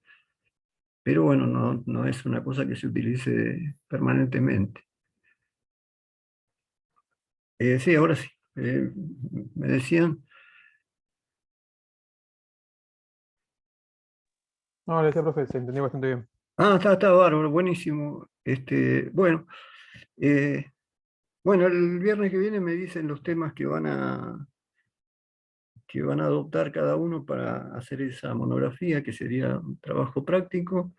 Pero bueno, no es una cosa que se utilice permanentemente. Sí, ahora sí. Me decían. No, le decía, profe, se entendió bastante bien. Ah, está bárbaro, buenísimo. Bueno, eh, bueno, el viernes que viene me dicen los temas que van a adoptar cada uno para hacer esa monografía, que sería un trabajo práctico.